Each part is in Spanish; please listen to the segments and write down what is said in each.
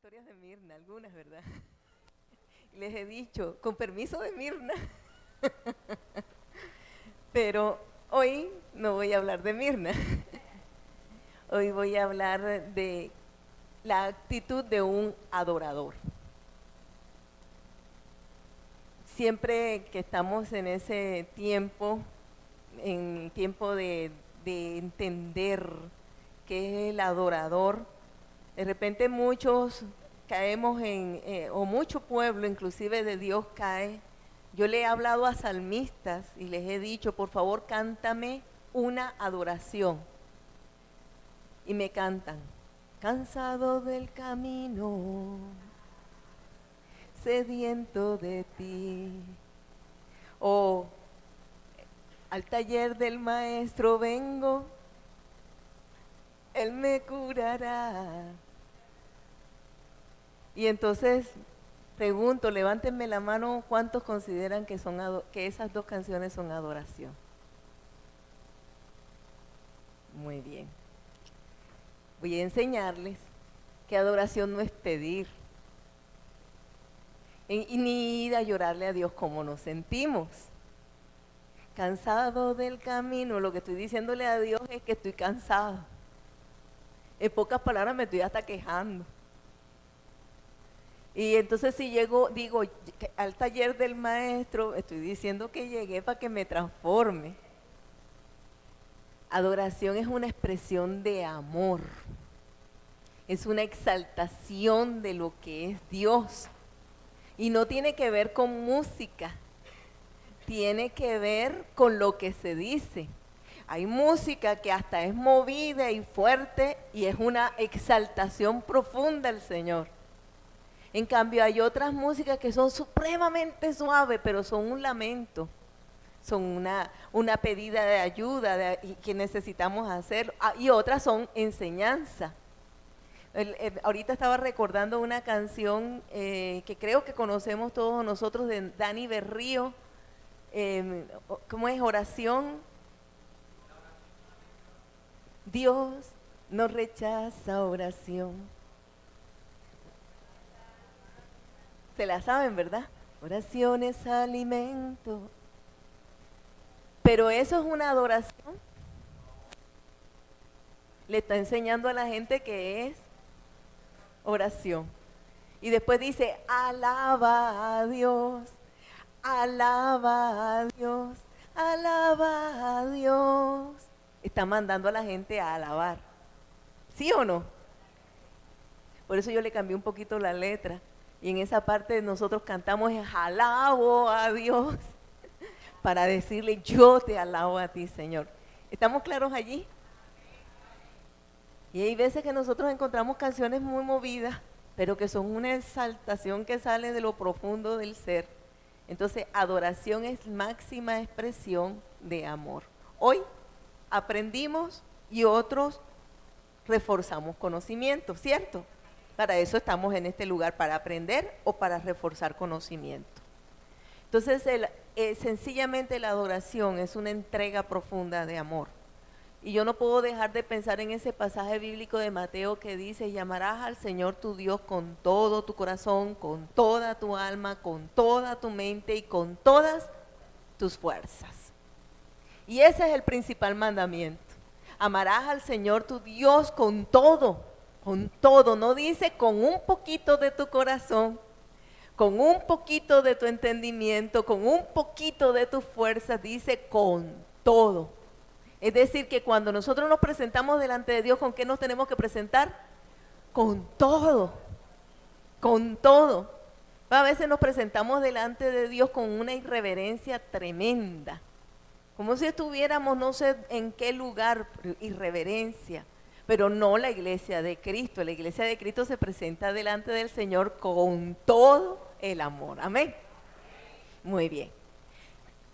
historias de Mirna, algunas, ¿verdad? Les he dicho, con permiso de Mirna, pero hoy no voy a hablar de Mirna. Hoy voy a hablar de la actitud de un adorador. Siempre que estamos en ese tiempo, en el tiempo de entender qué es el adorador, de repente muchos caemos o mucho pueblo, inclusive de Dios, cae. Yo le he hablado a salmistas y les he dicho, por favor, cántame una adoración. Y me cantan, cansado del camino, sediento de ti. O al taller del maestro vengo, él me curará. Y entonces pregunto, levántenme la mano, ¿cuántos consideran que esas dos canciones son adoración? Muy bien. Voy a enseñarles que adoración no es pedir, y ni ir a llorarle a Dios como nos sentimos. Cansado del camino, lo que estoy diciéndole a Dios es que estoy cansado. En pocas palabras me estoy hasta quejando. Y entonces si digo, al taller del maestro, estoy diciendo que llegué para que me transforme. Adoración es una expresión de amor. Es una exaltación de lo que es Dios. Y no tiene que ver con música, tiene que ver con lo que se dice. Hay música que hasta es movida y fuerte y es una exaltación profunda al Señor. En cambio hay otras músicas que son supremamente suaves, pero son un lamento, son una pedida de ayuda que necesitamos hacer, y otras son enseñanza. Ahorita estaba recordando una canción que creo que conocemos todos nosotros, de Dani Berrío. ¿Cómo es? Oración. Dios no rechaza oración. Se la saben, ¿verdad? Oración es alimento. Pero eso es una adoración. Le está enseñando a la gente que es oración. Y después dice, alaba a Dios, alaba a Dios, alaba a Dios. Está mandando a la gente a alabar. ¿Sí o no? Por eso yo le cambié un poquito la letra. Y en esa parte nosotros cantamos alabo a Dios, para decirle yo te alabo a ti, Señor. ¿Estamos claros allí? Y hay veces que nosotros encontramos canciones muy movidas, pero que son una exaltación que sale de lo profundo del ser. Entonces, adoración es máxima expresión de amor. Hoy aprendimos y otros reforzamos conocimiento, ¿cierto? Para eso estamos en este lugar, para aprender o para reforzar conocimiento. Entonces, sencillamente la adoración es una entrega profunda de amor. Y yo no puedo dejar de pensar en ese pasaje bíblico de Mateo que dice, llamarás al Señor tu Dios con todo tu corazón, con toda tu alma, con toda tu mente y con todas tus fuerzas. Y ese es el principal mandamiento. Amarás al Señor tu Dios con todo, no dice con un poquito de tu corazón, con un poquito de tu entendimiento, con un poquito de tus fuerzas, dice con todo. Es decir, que cuando nosotros nos presentamos delante de Dios, ¿con qué nos tenemos que presentar? Con todo, con todo. A veces nos presentamos delante de Dios con una irreverencia tremenda, como si estuviéramos no sé en qué lugar, irreverencia, pero no la iglesia de Cristo. La iglesia de Cristo se presenta delante del Señor con todo el amor, amén. Muy bien.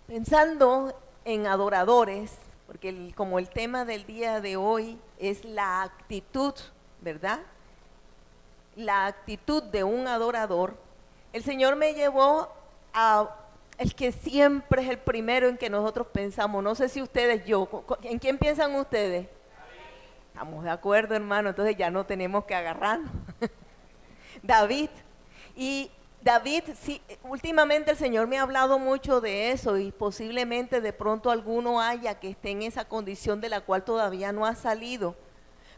Pensando en adoradores, porque como el tema del día de hoy es la actitud, ¿verdad? La actitud de un adorador. El Señor me llevó a el que siempre es el primero en que nosotros pensamos. No sé si ustedes, ¿en quién piensan ustedes? Estamos de acuerdo, hermano, entonces ya no tenemos que agarrarnos. David. Y David, sí, últimamente el Señor me ha hablado mucho de eso y posiblemente de pronto alguno haya que esté en esa condición de la cual todavía no ha salido.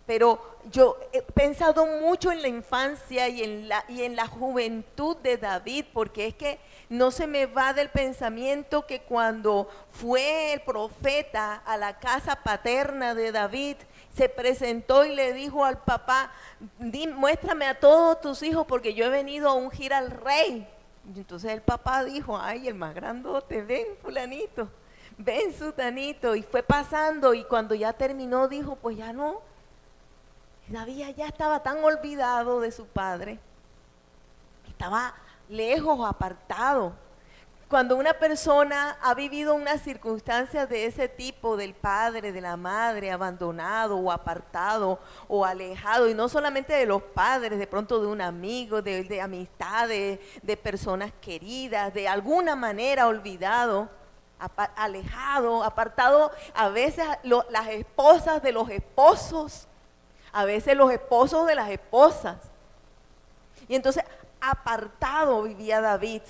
Pero yo he pensado mucho en la infancia y en la juventud de David, porque es que no se me va del pensamiento que cuando fue el profeta a la casa paterna de David, se presentó y le dijo al papá: muéstrame a todos tus hijos porque yo he venido a ungir al rey. Y entonces el papá dijo: ay, el más grandote, ven fulanito, ven sutanito. Y fue pasando y cuando ya terminó dijo: pues ya no. David ya estaba tan olvidado de su padre, estaba lejos, apartado. Cuando una persona ha vivido unas circunstancias de ese tipo, del padre, de la madre, abandonado o apartado o alejado, y no solamente de los padres, de pronto de un amigo, de amistades, de personas queridas, de alguna manera olvidado, alejado, apartado, a veces las esposas de los esposos, a veces los esposos de las esposas. Y entonces apartado vivía David.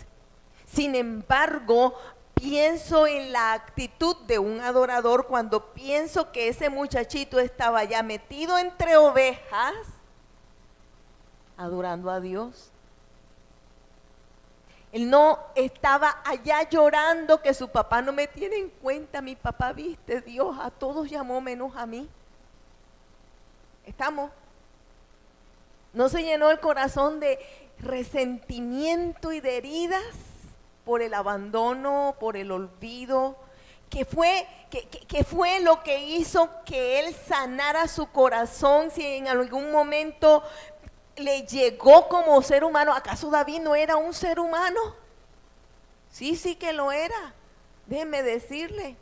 Sin embargo, pienso en la actitud de un adorador cuando pienso que ese muchachito estaba ya metido entre ovejas, adorando a Dios. Él no estaba allá llorando que su papá no me tiene en cuenta. Mi papá, viste, Dios a todos llamó menos a mí. ¿Estamos? ¿No se llenó el corazón de resentimiento y de heridas por el abandono, por el olvido? ¿Qué fue lo que hizo que él sanara su corazón? Si en algún momento le llegó como ser humano, ¿acaso David no era un ser humano? Sí que lo era. Déjeme decirle.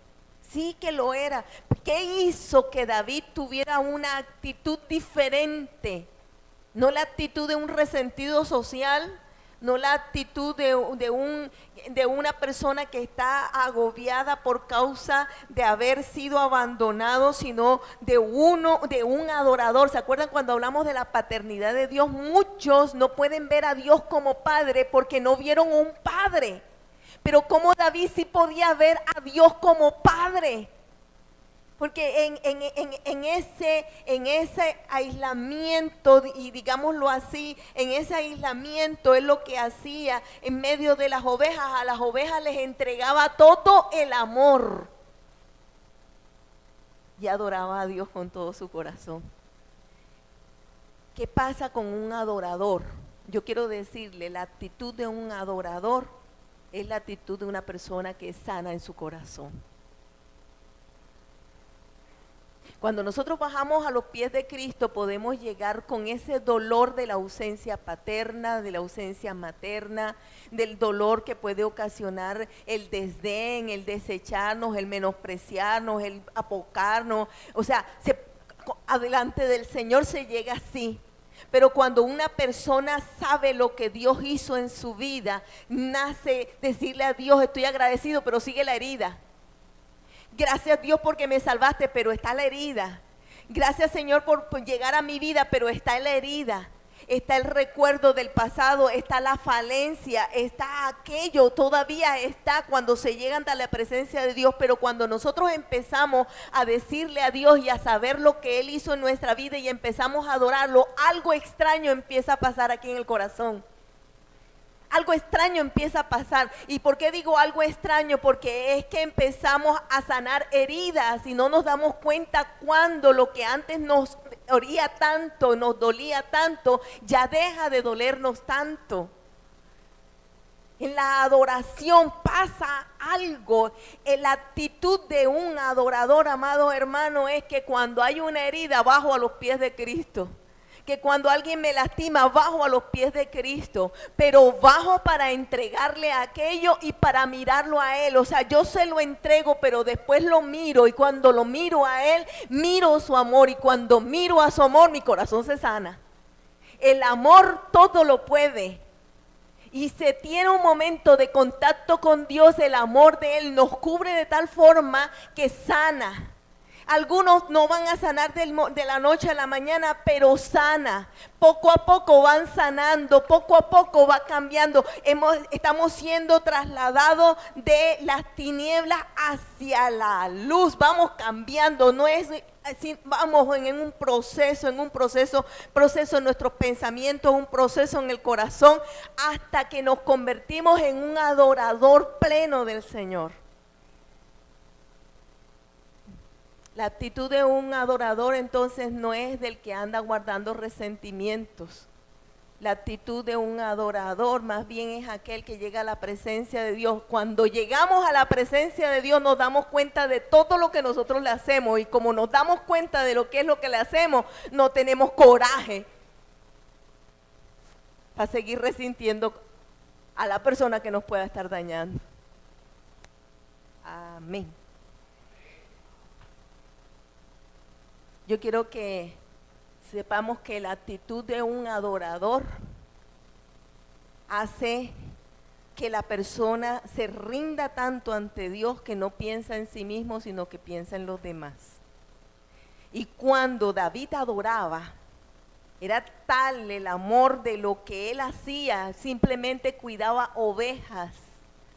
Sí que lo era. ¿Qué hizo que David tuviera una actitud diferente? No la actitud de un resentido social, no la actitud de una persona que está agobiada por causa de haber sido abandonado, sino de un adorador. ¿Se acuerdan cuando hablamos de la paternidad de Dios? Muchos no pueden ver a Dios como padre porque no vieron un padre. Pero como David sí podía ver a Dios como padre, porque en ese aislamiento, y digámoslo así, en ese aislamiento es lo que hacía en medio de las ovejas. A las ovejas les entregaba todo el amor y adoraba a Dios con todo su corazón. ¿Qué pasa con un adorador? Yo quiero decirle, la actitud de un adorador es la actitud de una persona que es sana en su corazón. Cuando nosotros bajamos a los pies de Cristo, podemos llegar con ese dolor de la ausencia paterna, de la ausencia materna, del dolor que puede ocasionar el desdén, el desecharnos, el menospreciarnos, el apocarnos. O sea, adelante del Señor se llega así. Pero cuando una persona sabe lo que Dios hizo en su vida, nace decirle a Dios: estoy agradecido, pero sigue la herida. Gracias Dios porque me salvaste, pero está la herida. Gracias Señor por llegar a mi vida, pero está la herida. Está el recuerdo del pasado, está la falencia, está aquello, todavía está cuando se llegan a la presencia de Dios. Pero cuando nosotros empezamos a decirle a Dios y a saber lo que Él hizo en nuestra vida y empezamos a adorarlo, algo extraño empieza a pasar aquí en el corazón. Algo extraño empieza a pasar. ¿Y por qué digo algo extraño? Porque es que empezamos a sanar heridas y no nos damos cuenta cuando lo que antes nos dolía tanto, ya deja de dolernos tanto. En la adoración pasa algo. En la actitud de un adorador, amado hermano, es que cuando hay una herida, bajo a los pies de Cristo. Que cuando alguien me lastima, bajo a los pies de Cristo, pero bajo para entregarle aquello y para mirarlo a Él. O sea, yo se lo entrego, pero después lo miro, y cuando lo miro a Él, miro su amor, y cuando miro a su amor, mi corazón se sana. El amor todo lo puede. Y se tiene un momento de contacto con Dios, el amor de Él nos cubre de tal forma que sana. Algunos no van a sanar de la noche a la mañana, pero sana. Poco a poco van sanando, poco a poco va cambiando. Estamos siendo trasladados de las tinieblas hacia la luz. Vamos cambiando, no es así, vamos en un proceso en nuestros pensamientos, un proceso en el corazón, hasta que nos convertimos en un adorador pleno del Señor. La actitud de un adorador entonces no es del que anda guardando resentimientos. La actitud de un adorador más bien es aquel que llega a la presencia de Dios. Cuando llegamos a la presencia de Dios nos damos cuenta de todo lo que nosotros le hacemos, y como nos damos cuenta de lo que es lo que le hacemos, no tenemos coraje para seguir resintiendo a la persona que nos pueda estar dañando. Amén. Yo quiero que sepamos que la actitud de un adorador hace que la persona se rinda tanto ante Dios que no piensa en sí mismo, sino que piensa en los demás. Y cuando David adoraba, era tal el amor de lo que él hacía, simplemente cuidaba ovejas,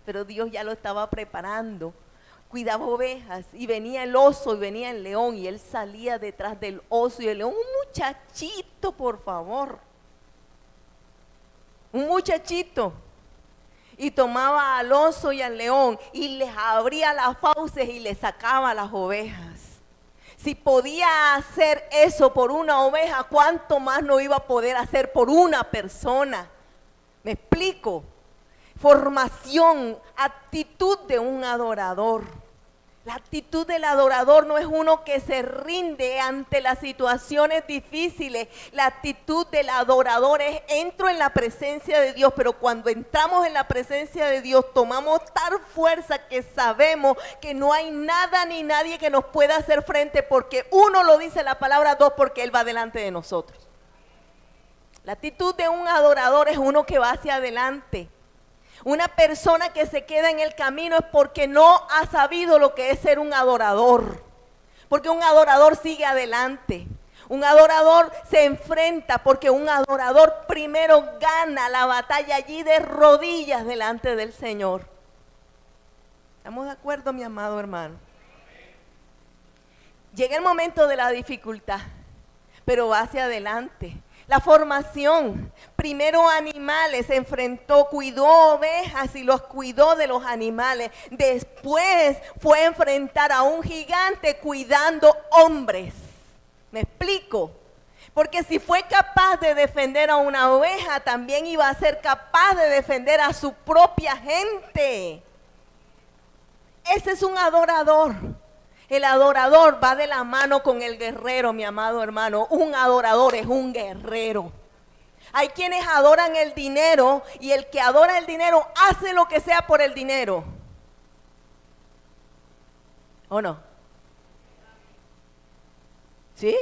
pero Dios ya lo estaba preparando. Cuidaba ovejas, y venía el oso y venía el león, y él salía detrás del oso y el león. Un muchachito, por favor, un muchachito, y tomaba al oso y al león y les abría las fauces y les sacaba las ovejas. Si podía hacer eso por una oveja, ¿cuánto más no iba a poder hacer por una persona? ¿Me explico? Formación, actitud de un adorador. La actitud del adorador no es uno que se rinde ante las situaciones difíciles. La actitud del adorador es: entro en la presencia de Dios, pero cuando entramos en la presencia de Dios tomamos tal fuerza que sabemos que no hay nada ni nadie que nos pueda hacer frente, porque uno, lo dice la palabra; dos, porque Él va delante de nosotros. La actitud de un adorador es uno que va hacia adelante. Una persona que se queda en el camino es porque no ha sabido lo que es ser un adorador. Porque un adorador sigue adelante. Un adorador se enfrenta, porque un adorador primero gana la batalla allí de rodillas delante del Señor. ¿Estamos de acuerdo, mi amado hermano? Llega el momento de la dificultad, pero va hacia adelante. La formación, primero animales, se enfrentó, cuidó ovejas y los cuidó de los animales. Después fue a enfrentar a un gigante cuidando hombres. ¿Me explico? Porque si fue capaz de defender a una oveja, también iba a ser capaz de defender a su propia gente. Ese es un adorador. El adorador va de la mano con el guerrero, mi amado hermano. Un adorador es un guerrero. Hay quienes adoran el dinero, y el que adora el dinero hace lo que sea por el dinero. ¿O no? ¿Sí?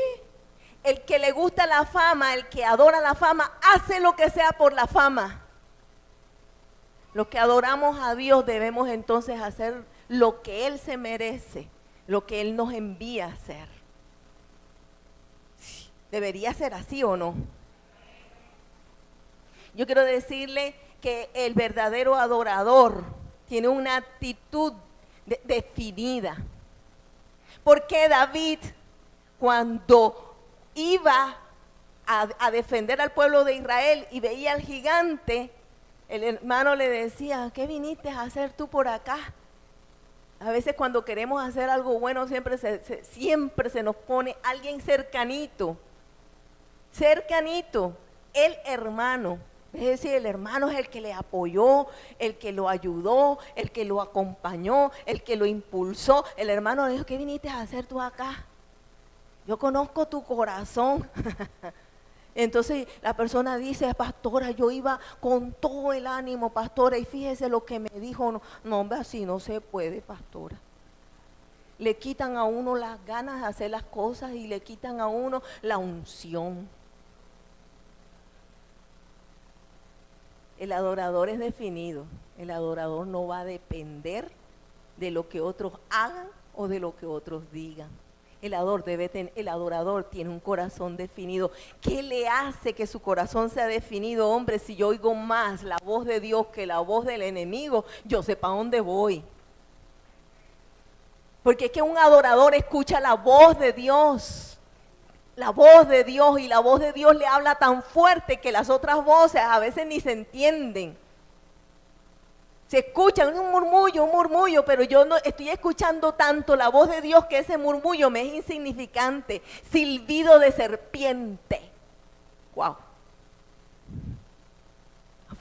El que le gusta la fama, el que adora la fama, hace lo que sea por la fama. Los que adoramos a Dios debemos entonces hacer lo que Él se merece, lo que Él nos envía a hacer. ¿Debería ser así o no? Yo quiero decirle que el verdadero adorador tiene una actitud definida. Porque David, cuando iba a defender al pueblo de Israel y veía al gigante, el hermano le decía: ¿qué viniste a hacer tú por acá? A veces cuando queremos hacer algo bueno siempre se nos pone alguien cercanito, el hermano. Es decir, el hermano es el que le apoyó, el que lo ayudó, el que lo acompañó, el que lo impulsó. El hermano le dijo: ¿qué viniste a hacer tú acá? Yo conozco tu corazón. Entonces la persona dice: pastora, yo iba con todo el ánimo, pastora, y fíjese lo que me dijo. No, hombre, así no se puede, pastora. Le quitan a uno las ganas de hacer las cosas y le quitan a uno la unción. El adorador es definido. El adorador no va a depender de lo que otros hagan o de lo que otros digan. El adorador tiene un corazón definido. ¿Qué le hace que su corazón sea definido, hombre? Si yo oigo más la voz de Dios que la voz del enemigo, yo sé para dónde voy. Porque es que un adorador escucha la voz de Dios. La voz de Dios, y la voz de Dios le habla tan fuerte que las otras voces a veces ni se entienden. Se escucha un murmullo, pero yo no estoy escuchando tanto la voz de Dios que ese murmullo me es insignificante. Silbido de serpiente. ¡Wow!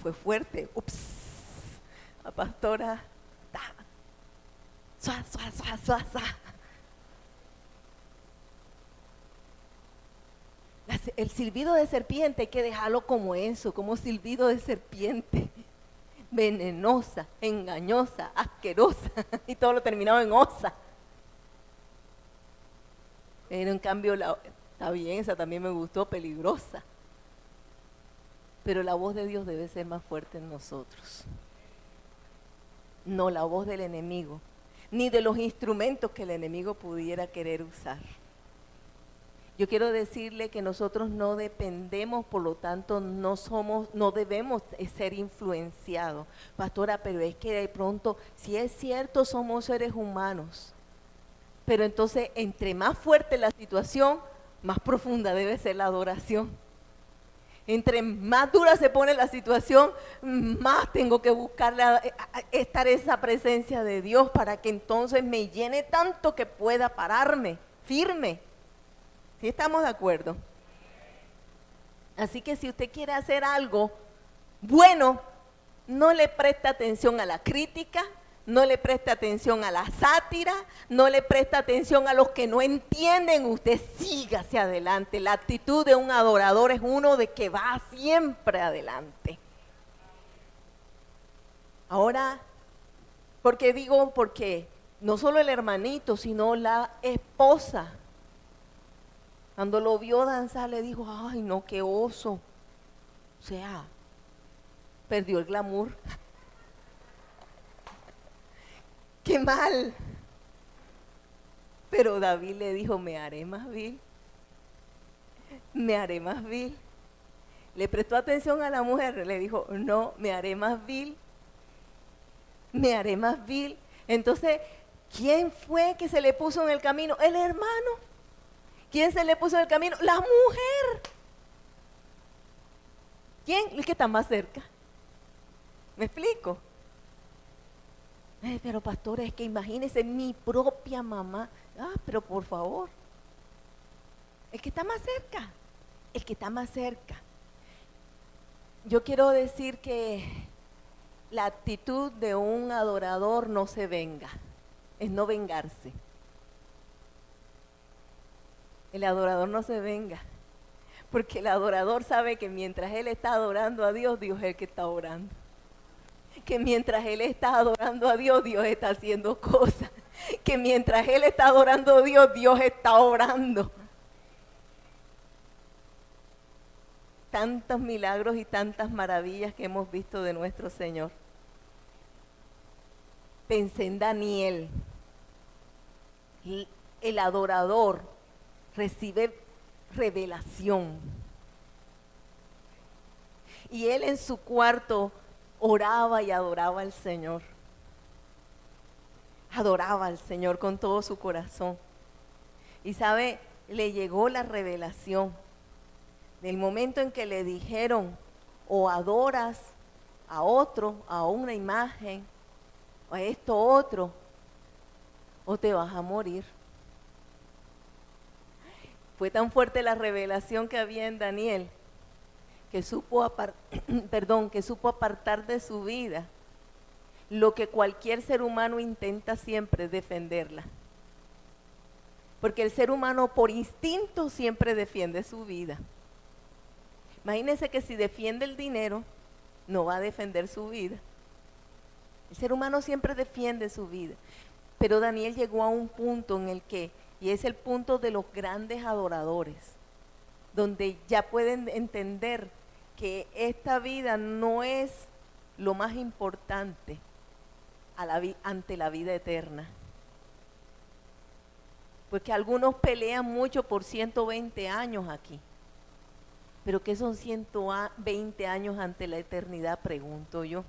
Fue fuerte. Ups. La pastora. Suá, suá, suá, suá, suá. El silbido de serpiente hay que dejarlo como eso, como silbido de serpiente. Venenosa, engañosa, asquerosa, y todo lo terminado en osa. Pero en cambio, está bien, esa también me gustó, peligrosa. Pero la voz de Dios debe ser más fuerte en nosotros. No la voz del enemigo, ni de los instrumentos que el enemigo pudiera querer usar. Yo quiero decirle que nosotros no dependemos, por lo tanto no debemos ser influenciados. Pastora, pero es que de pronto, si es cierto, somos seres humanos. Pero entonces, entre más fuerte la situación, más profunda debe ser la adoración. Entre más dura se pone la situación, más tengo que buscar estar esa presencia de Dios para que entonces me llene tanto que pueda pararme firme. ¿Sí estamos de acuerdo? Así que si usted quiere hacer algo bueno, no le preste atención a la crítica, no le preste atención a la sátira, no le preste atención a los que no entienden, usted siga hacia adelante. La actitud de un adorador es uno de que va siempre adelante. Ahora, porque no solo el hermanito, sino la esposa, cuando lo vio danzar, le dijo, ay no, qué oso. O sea, perdió el glamour. Qué mal. Pero David le dijo, me haré más vil. Me haré más vil. Le prestó atención a la mujer, le dijo, no, me haré más vil. Me haré más vil. Entonces, ¿quién fue que se le puso en el camino? El hermano. ¿Quién se le puso en el camino? La mujer. ¿Quién? El que está más cerca. ¿Me explico? Pero pastor, es que imagínese mi propia mamá. Pero por favor. El que está más cerca. El que está más cerca. Yo quiero decir que la actitud de un adorador no se venga. Es no vengarse. El adorador no se venga, porque el adorador sabe que mientras él está adorando a Dios, Dios es el que está orando. Que mientras él está adorando a Dios, Dios está haciendo cosas. Que mientras él está adorando a Dios, Dios está orando. Tantos milagros y tantas maravillas que hemos visto de nuestro Señor. Pensé en Daniel. El adorador recibe revelación. Y él en su cuarto oraba y adoraba al Señor. Adoraba al Señor con todo su corazón. Y sabe, le llegó la revelación del momento en que le dijeron, o adoras a otro, a una imagen, o a esto otro, o te vas a morir. Fue tan fuerte la revelación que había en Daniel que supo apartar de su vida lo que cualquier ser humano intenta siempre, defenderla. Porque el ser humano por instinto siempre defiende su vida. Imagínense que si defiende el dinero, no va a defender su vida. El ser humano siempre defiende su vida. Pero Daniel llegó a un punto en el que, y es el punto de los grandes adoradores, donde ya pueden entender que esta vida no es lo más importante ante la vida eterna. Porque algunos pelean mucho por 120 años aquí. Pero ¿qué son 120 años ante la eternidad? Pregunto yo.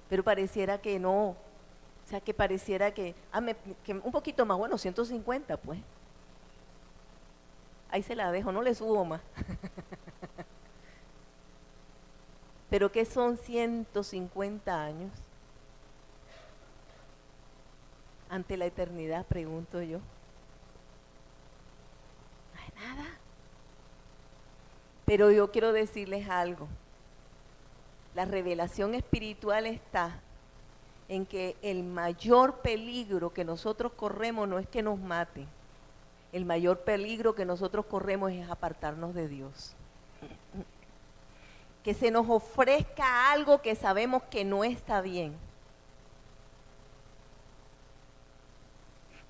Pero pareciera que no. O sea, que pareciera que un poquito más, bueno, 150 pues. Ahí se la dejo, no le subo más. Pero ¿qué son 150 años? Ante la eternidad, pregunto yo. No es nada. Pero yo quiero decirles algo. La revelación espiritual está en que el mayor peligro que nosotros corremos no es que nos maten. El mayor peligro que nosotros corremos es apartarnos de Dios. Que se nos ofrezca algo que sabemos que no está bien.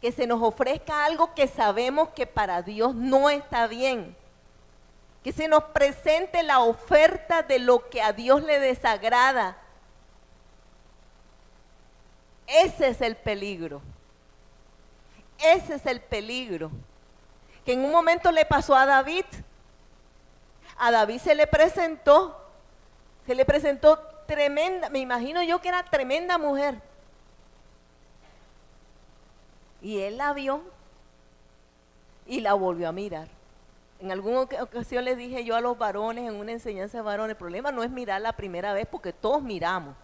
Que se nos ofrezca algo que sabemos que para Dios no está bien. Que se nos presente la oferta de lo que a Dios le desagrada. Ese es el peligro. Ese es el peligro. Que en un momento le pasó a David. A David se le presentó tremenda, me imagino yo que era tremenda mujer. Y él la vio y la volvió a mirar. En alguna ocasión les dije yo a los varones en una enseñanza de varones, el problema no es mirar la primera vez porque todos miramos.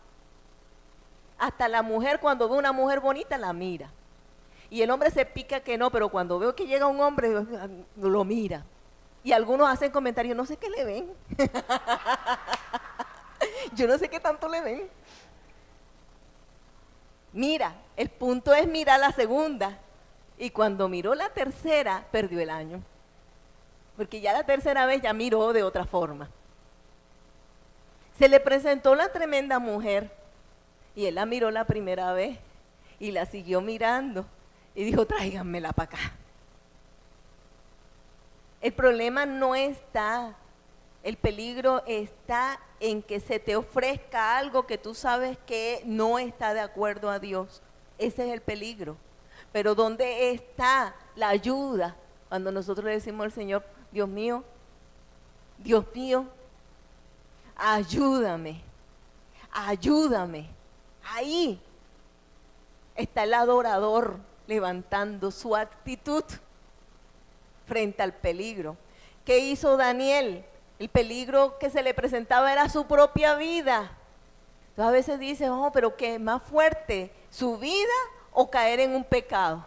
Hasta la mujer cuando ve una mujer bonita la mira. Y el hombre se pica que no, pero cuando veo que llega un hombre lo mira. Y algunos hacen comentarios, no sé qué le ven. Yo no sé qué tanto le ven. Mira, el punto es mirar la segunda. Y cuando miró la tercera, perdió el año. Porque ya la tercera vez ya miró de otra forma. Se le presentó la tremenda mujer. Y él la miró la primera vez. Y la siguió mirando. Y dijo, tráiganmela para acá. El problema no está, el peligro está en que se te ofrezca algo que tú sabes que no está de acuerdo a Dios. Ese es el peligro. Pero ¿dónde está la ayuda? Cuando nosotros le decimos al Señor, Dios mío, ayúdame, ayúdame. Ahí está el adorador levantando su actitud frente al peligro. ¿Qué hizo Daniel? El peligro que se le presentaba era su propia vida. Entonces a veces dice, oh, pero ¿qué es más fuerte? ¿Su vida o caer en un pecado?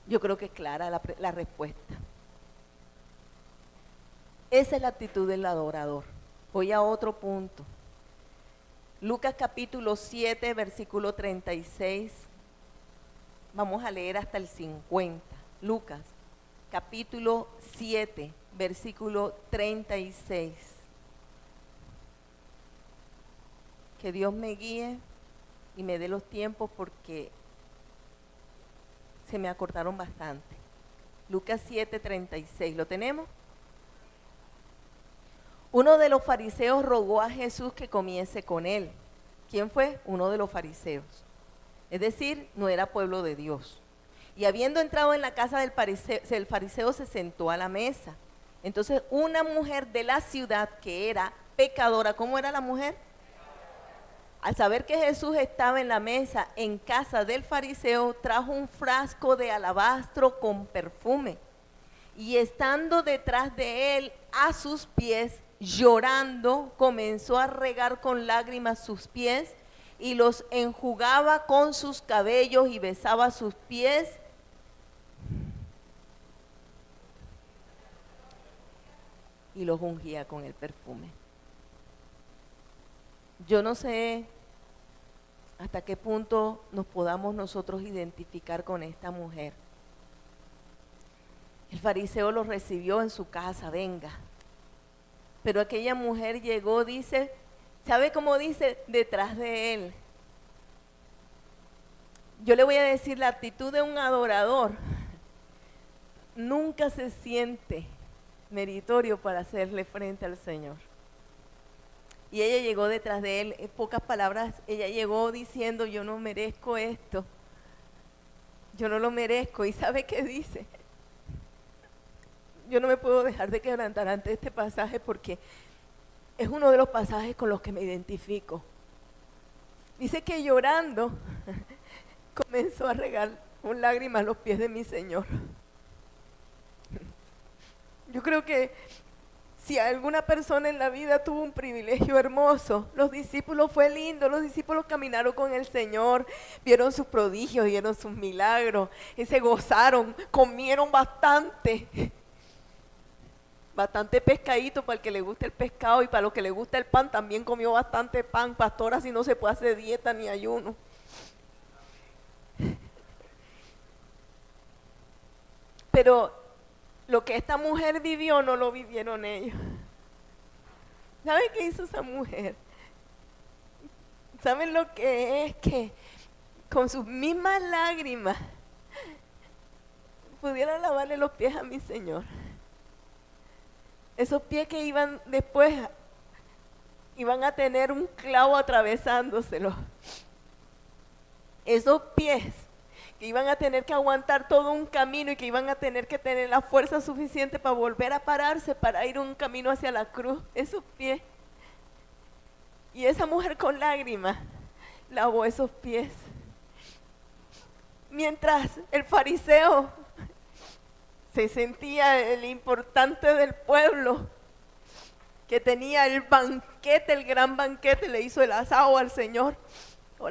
Yo creo que es clara la respuesta. Esa es la actitud del adorador. Voy a otro punto. Lucas capítulo 7, versículo 36. Vamos a leer hasta el 50. Lucas capítulo 7, versículo 36. Que Dios me guíe y me dé los tiempos porque se me acortaron bastante. Lucas 7, 36. ¿Lo tenemos? Uno de los fariseos rogó a Jesús que comiese con él. ¿Quién fue? Uno de los fariseos. Es decir, no era pueblo de Dios. Y habiendo entrado en la casa del fariseo se sentó a la mesa. Entonces una mujer de la ciudad que era pecadora, ¿cómo era la mujer? Al saber que Jesús estaba en la mesa en casa del fariseo, trajo un frasco de alabastro con perfume. Y estando detrás de él a sus pies, llorando, comenzó a regar con lágrimas sus pies y los enjugaba con sus cabellos y besaba sus pies. Y los ungía con el perfume. Yo no sé hasta qué punto nos podamos nosotros identificar con esta mujer. El fariseo lo recibió en su casa, venga. Pero aquella mujer llegó, dice, ¿sabe cómo dice? Detrás de él. Yo le voy a decir, la actitud de un adorador nunca se siente meritorio para hacerle frente al Señor. Y ella llegó detrás de él, en pocas palabras, ella llegó diciendo, yo no merezco esto, yo no lo merezco. ¿Y sabe qué dice? Yo no me puedo dejar de quebrantar ante este pasaje porque es uno de los pasajes con los que me identifico. Dice que llorando comenzó a regar con lágrimas los pies de mi Señor. Yo creo que si alguna persona en la vida tuvo un privilegio hermoso, los discípulos fue lindo, los discípulos caminaron con el Señor, vieron sus prodigios, vieron sus milagros, y se gozaron, comieron bastante pescadito para el que le gusta el pescado y para los que le gusta el pan, también comió bastante pan. Pastora, si no se puede hacer dieta ni ayuno. Pero lo que esta mujer vivió no lo vivieron ellos. ¿Saben qué hizo esa mujer? ¿Saben lo que es? Que con sus mismas lágrimas pudiera lavarle los pies a mi Señor. Esos pies que iban después, iban a tener un clavo atravesándoselos. Esos pies que iban a tener que aguantar todo un camino y que iban a tener que tener la fuerza suficiente para volver a pararse, para ir un camino hacia la cruz. Esos pies. Y esa mujer con lágrimas lavó esos pies. Mientras el fariseo se sentía el importante del pueblo, que tenía el banquete, el gran banquete, le hizo el asado al Señor, o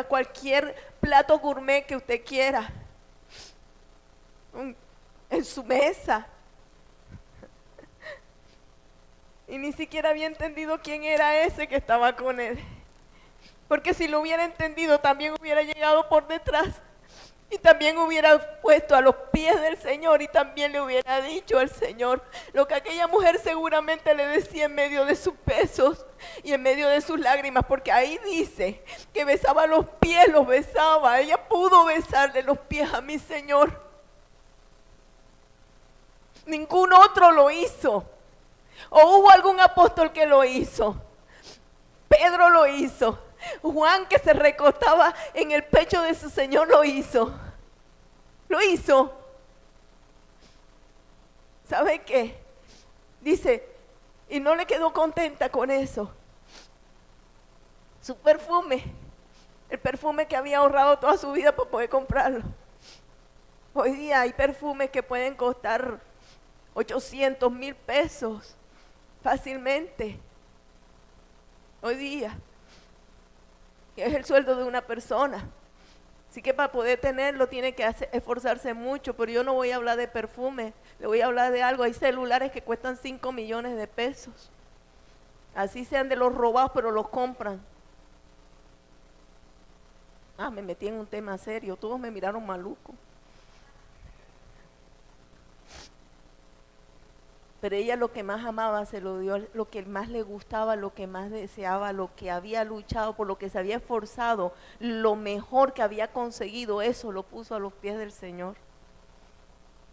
cualquier plato gourmet que usted quiera, en su mesa. Y ni siquiera había entendido quién era ese que estaba con él. Porque si lo hubiera entendido, también hubiera llegado por detrás y también hubiera puesto a los pies del Señor y también le hubiera dicho al Señor lo que aquella mujer seguramente le decía en medio de sus besos y en medio de sus lágrimas, porque ahí dice que besaba los pies, los besaba. Ella pudo besarle los pies a mi Señor. Ningún otro lo hizo. ¿O hubo algún apóstol que lo hizo? Pedro lo hizo. Juan, que se recostaba en el pecho de su Señor, lo hizo. Lo hizo. ¿Sabe qué? Dice, y no le quedó contenta con eso. Su perfume, el perfume que había ahorrado toda su vida para poder comprarlo. Hoy día hay perfumes que pueden costar 800,000 pesos fácilmente. Hoy día es el sueldo de una persona. Así que para poder tenerlo tiene que esforzarse mucho. Pero yo no voy a hablar de perfume, le voy a hablar de algo. Hay celulares que cuestan 5 millones de pesos. Así sean de los robados, pero los compran. Me metí en un tema serio, todos me miraron maluco. Pero ella lo que más amaba se lo dio, lo que más le gustaba, lo que más deseaba, lo que había luchado, por lo que se había esforzado, lo mejor que había conseguido, eso lo puso a los pies del Señor.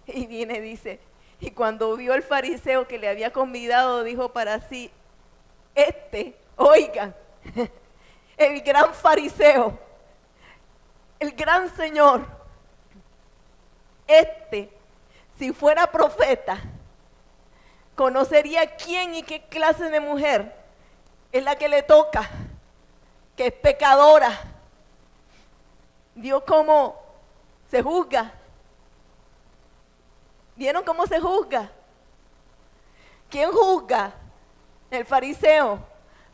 Y viene, dice, y cuando vio el fariseo que le había convidado, dijo para sí, oigan, el gran fariseo, el gran Señor, si fuera profeta, conocería quién y qué clase de mujer es la que le toca, que es pecadora. ¿Vio cómo se juzga? ¿Vieron cómo se juzga? ¿Quién juzga? El fariseo.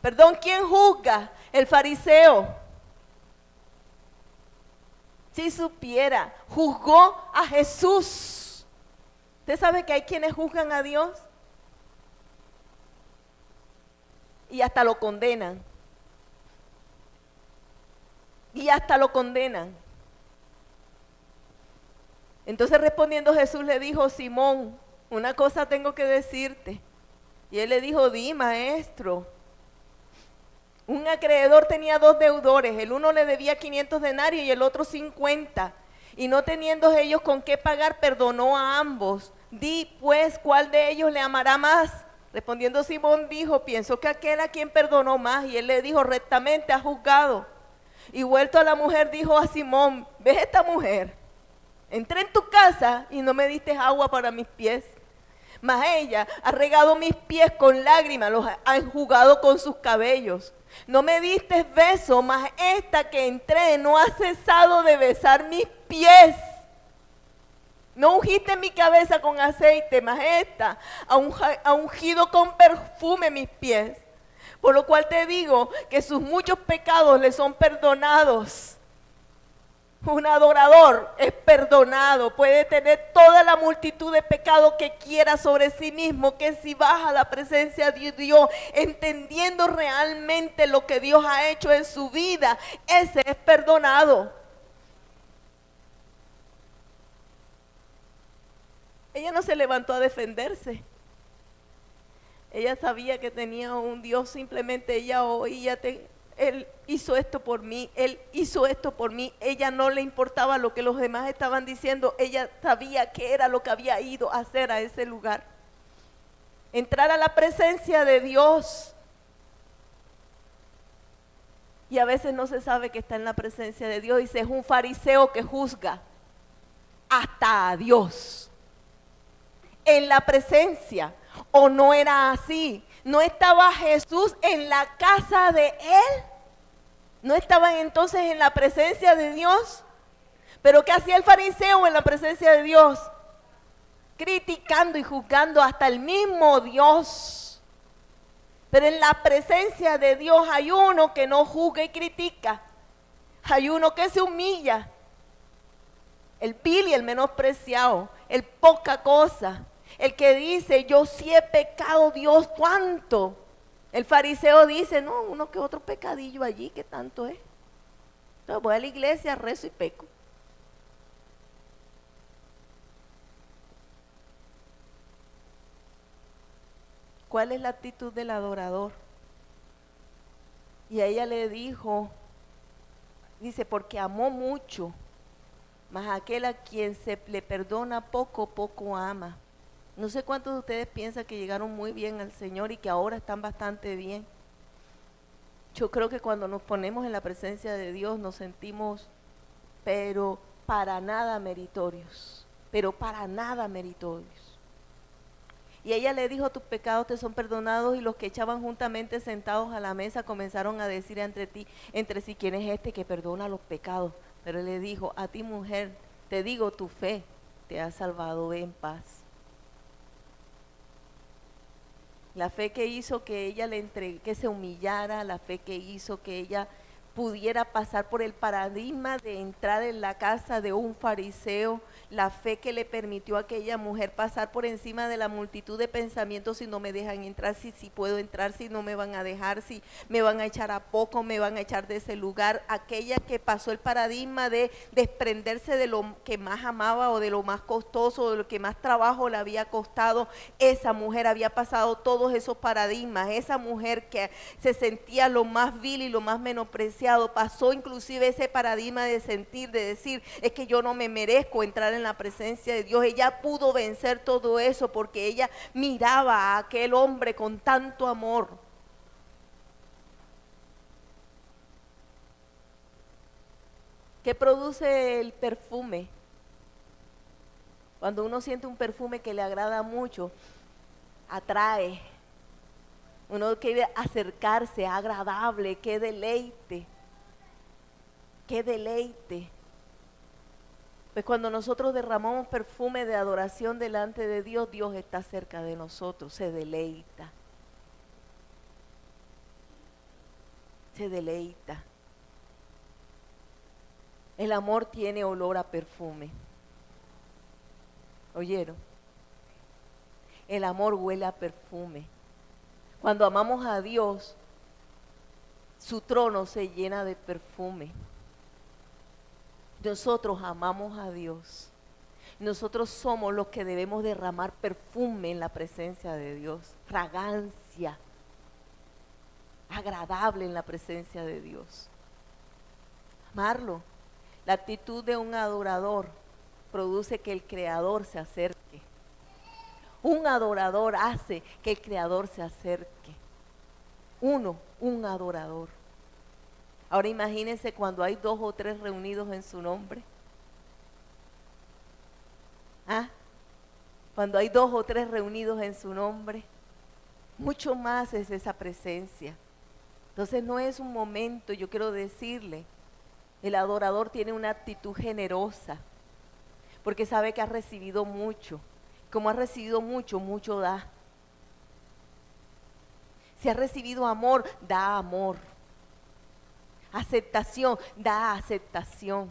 Perdón, ¿quién juzga? El fariseo. Si supiera, juzgó a Jesús. ¿Usted sabe que hay quienes juzgan a Dios? Y hasta lo condenan. Y hasta lo condenan. Entonces respondiendo Jesús le dijo, Simón, una cosa tengo que decirte. Y él le dijo, di, maestro. Un acreedor tenía 2 deudores, el uno le debía 500 denarios y el otro 50. Y no teniendo ellos con qué pagar, perdonó a ambos. Di, pues, ¿cuál de ellos le amará más? Respondiendo Simón dijo, pienso que aquel a quien perdonó más. Y él le dijo, rectamente has juzgado. Y vuelto a la mujer dijo a Simón, ¿ves esta mujer? Entré en tu casa y no me diste agua para mis pies. Mas ella ha regado mis pies con lágrimas, los ha enjugado con sus cabellos. No me diste beso, mas esta que entré no ha cesado de besar mis pies. No ungiste mi cabeza con aceite, mas esta ha ungido con perfume mis pies. Por lo cual te digo que sus muchos pecados le son perdonados. Un adorador es perdonado, puede tener toda la multitud de pecados que quiera sobre sí mismo, que si baja a la presencia de Dios, entendiendo realmente lo que Dios ha hecho en su vida, ese es perdonado. Ella no se levantó a defenderse. Ella sabía que tenía un Dios, simplemente ella oía, Él hizo esto por mí, Él hizo esto por mí. Ella no le importaba lo que los demás estaban diciendo, ella sabía qué era lo que había ido a hacer a ese lugar. Entrar a la presencia de Dios. Y a veces no se sabe que está en la presencia de Dios. Dice, es un fariseo que juzga hasta a Dios. En la presencia. ¿O no era así? ¿No estaba Jesús en la casa de él? ¿No estaban entonces en la presencia de Dios? ¿Pero qué hacía el fariseo en la presencia de Dios? Criticando y juzgando hasta el mismo Dios. Pero en la presencia de Dios hay uno que no juzga y critica. Hay uno que se humilla. El vil y el menospreciado. El poca cosa. El que dice, yo sí he pecado, Dios, ¿cuánto? El fariseo dice, no, uno que otro pecadillo allí, ¿qué tanto es? Entonces voy a la iglesia, rezo y peco. ¿Cuál es la actitud del adorador? Y a ella le dijo, dice, porque amó mucho, mas aquel a quien se le perdona poco, poco ama. No sé cuántos de ustedes piensan que llegaron muy bien al Señor y que ahora están bastante bien. Yo creo que cuando nos ponemos en la presencia de Dios nos sentimos, pero para nada meritorios, pero para nada meritorios. Y ella le dijo, tus pecados te son perdonados, y los que echaban juntamente sentados a la mesa comenzaron a decir entre sí, ¿quién es este que perdona los pecados? Pero él le dijo, a ti mujer, te digo, tu fe te ha salvado, ve en paz. La fe que hizo que ella que se humillara, la fe que hizo que ella pudiera pasar por el paradigma de entrar en la casa de un fariseo, la fe que le permitió a aquella mujer pasar por encima de la multitud de pensamientos, si no me dejan entrar, si puedo entrar, si no me van a dejar, si me van a echar a poco, me van a echar de ese lugar. Aquella que pasó el paradigma de desprenderse de lo que más amaba o de lo más costoso, de lo que más trabajo le había costado, esa mujer había pasado todos esos paradigmas. Esa mujer que se sentía lo más vil y lo más menospreciado, pasó inclusive ese paradigma de sentir, de decir, es que yo no me merezco entrar en la presencia de Dios. Ella pudo vencer todo eso porque ella miraba a aquel hombre con tanto amor. ¿Qué produce el perfume? Cuando uno siente un perfume que le agrada mucho, atrae. Uno quiere acercarse, agradable, qué deleite. Qué deleite. Pues cuando nosotros derramamos perfume de adoración delante de Dios, Dios está cerca de nosotros, se deleita. Se deleita. El amor tiene olor a perfume. ¿Oyeron? El amor huele a perfume. Cuando amamos a Dios, su trono se llena de perfume. Nosotros amamos a Dios. Nosotros somos los que debemos derramar perfume en la presencia de Dios. Fragancia agradable en la presencia de Dios. Amarlo. La actitud de un adorador produce que el Creador se acerque. Un adorador hace que el Creador se acerque. Un adorador. Ahora imagínense cuando hay 2 o 3 reunidos en su nombre. ¿Ah? Cuando hay 2 o 3 reunidos en su nombre, mucho más es esa presencia. Entonces no es un momento, yo quiero decirle, el adorador tiene una actitud generosa, porque sabe que ha recibido mucho. Como ha recibido mucho, mucho da. Si ha recibido amor, da amor. Aceptación, da aceptación.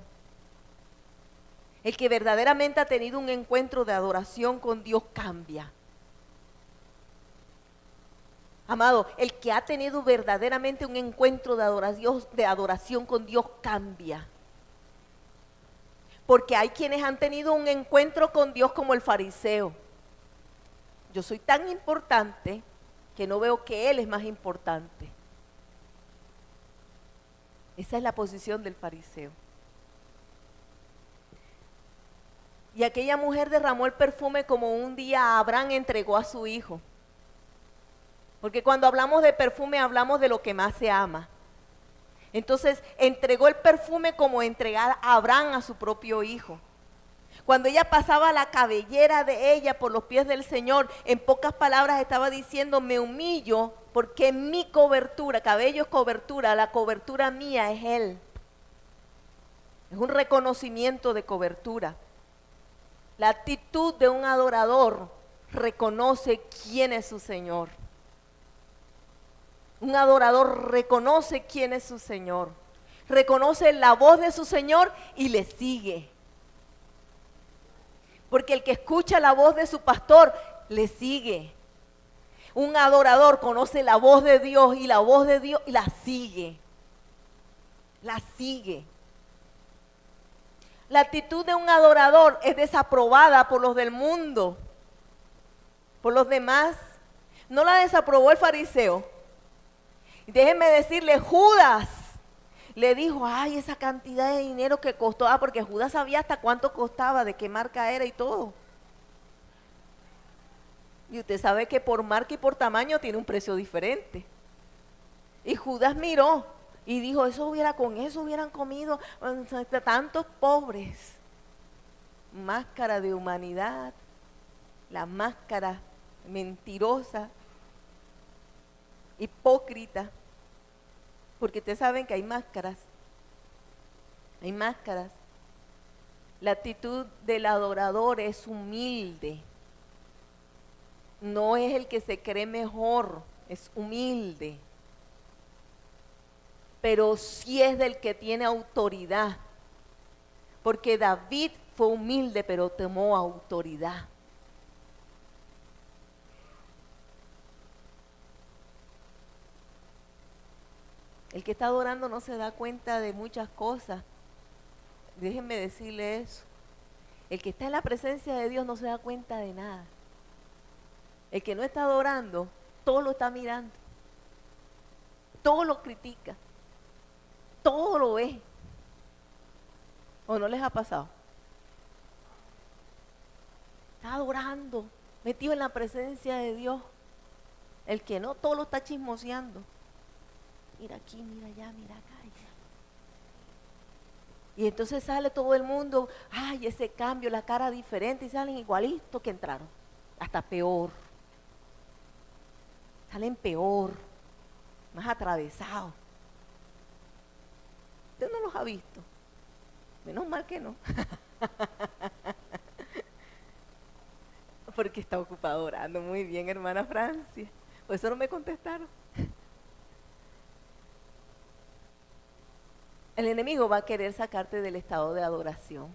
El que verdaderamente ha tenido un encuentro de adoración con Dios cambia. Amado, el que ha tenido verdaderamente un encuentro de adoración con Dios cambia. Porque hay quienes han tenido un encuentro con Dios como el fariseo. Yo soy tan importante que no veo que Él es más importante. Esa es la posición del fariseo. Y aquella mujer derramó el perfume como un día Abraham entregó a su hijo. Porque cuando hablamos de perfume hablamos de lo que más se ama. Entonces entregó el perfume como entregar a Abraham a su propio hijo. Cuando ella pasaba la cabellera de ella por los pies del Señor, en pocas palabras estaba diciendo, me humillo porque mi cobertura, cabello es cobertura, la cobertura mía es Él. Es un reconocimiento de cobertura. La actitud de un adorador reconoce quién es su Señor. Un adorador reconoce quién es su Señor. Reconoce la voz de su Señor y le sigue. Porque el que escucha la voz de su pastor, le sigue. Un adorador conoce la voz de Dios y la voz de Dios y la sigue. La sigue. La actitud de un adorador es desaprobada por los del mundo, por los demás. No la desaprobó el fariseo. Déjenme decirle, Judas le dijo, ay, esa cantidad de dinero que costó, porque Judas sabía hasta cuánto costaba, de qué marca era y todo. Y usted sabe que por marca y por tamaño tiene un precio diferente. Y Judas miró y dijo, con eso hubieran comido tantos pobres. Máscara de humanidad, la máscara mentirosa, hipócrita, porque ustedes saben que hay máscaras. La actitud del adorador es humilde, no es el que se cree mejor, es humilde, pero sí es del que tiene autoridad, porque David fue humilde pero tomó autoridad. El que está adorando no se da cuenta de muchas cosas. Déjenme decirle eso. El que está en la presencia de Dios no se da cuenta de nada. El que no está adorando, todo lo está mirando. Todo lo critica. Todo lo ve. ¿O no les ha pasado? Está adorando, metido en la presencia de Dios. El que no, todo lo está chismoseando. Mira aquí, mira allá, mira acá. Y entonces sale todo el mundo, ay, ese cambio, la cara diferente, y salen igualitos que entraron, hasta peor. Salen peor, más atravesados. Usted no los ha visto, menos mal que no. Porque está ocupado orando. Muy bien, hermana Francia. Por eso no me contestaron. El enemigo va a querer sacarte del estado de adoración.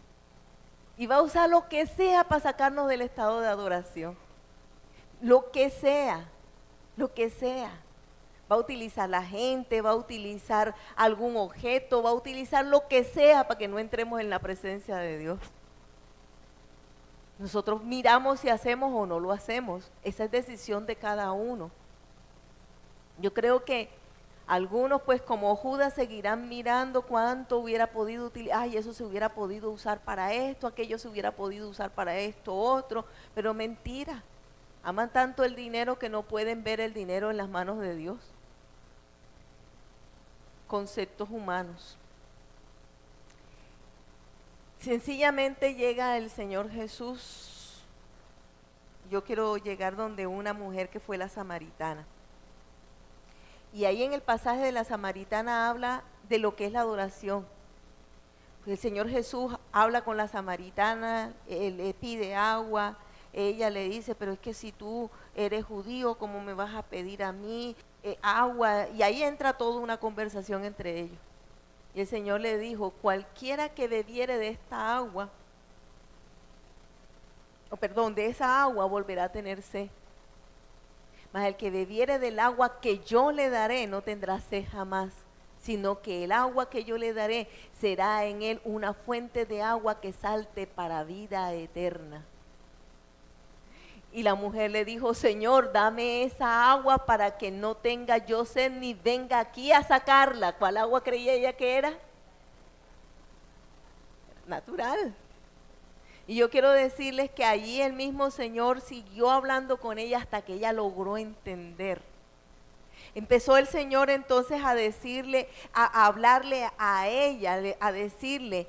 Y va a usar lo que sea para sacarnos del estado de adoración. Lo que sea, lo que sea. Va a utilizar la gente, va a utilizar algún objeto, va a utilizar lo que sea para que no entremos en la presencia de Dios. Nosotros miramos si hacemos o no lo hacemos. Esa es decisión de cada uno. Yo creo que algunos, pues como Judas, seguirán mirando cuánto hubiera podido utilizar. Ay, eso se hubiera podido usar para esto, aquello se hubiera podido usar para esto, otro. Pero mentira. Aman tanto el dinero que no pueden ver el dinero en las manos de Dios. Conceptos humanos. Sencillamente llega el Señor Jesús. Yo quiero llegar donde una mujer que fue la samaritana. Y ahí en el pasaje de la samaritana habla de lo que es la adoración. El Señor Jesús habla con la samaritana, le pide agua. Ella le dice, pero es que si tú eres judío, ¿cómo me vas a pedir a mí agua? Y ahí entra toda una conversación entre ellos. Y el Señor le dijo, cualquiera que bebiere de esta agua, de esa agua volverá a tener sed. Mas el que bebiere del agua que yo le daré no tendrá sed jamás, sino que el agua que yo le daré será en él una fuente de agua que salte para vida eterna. Y la mujer le dijo, Señor, dame esa agua para que no tenga yo sed ni venga aquí a sacarla. ¿Cuál agua creía ella que era? Natural. Y yo quiero decirles que allí el mismo Señor siguió hablando con ella hasta que ella logró entender. Empezó el Señor entonces a decirle, a hablarle a ella, a decirle,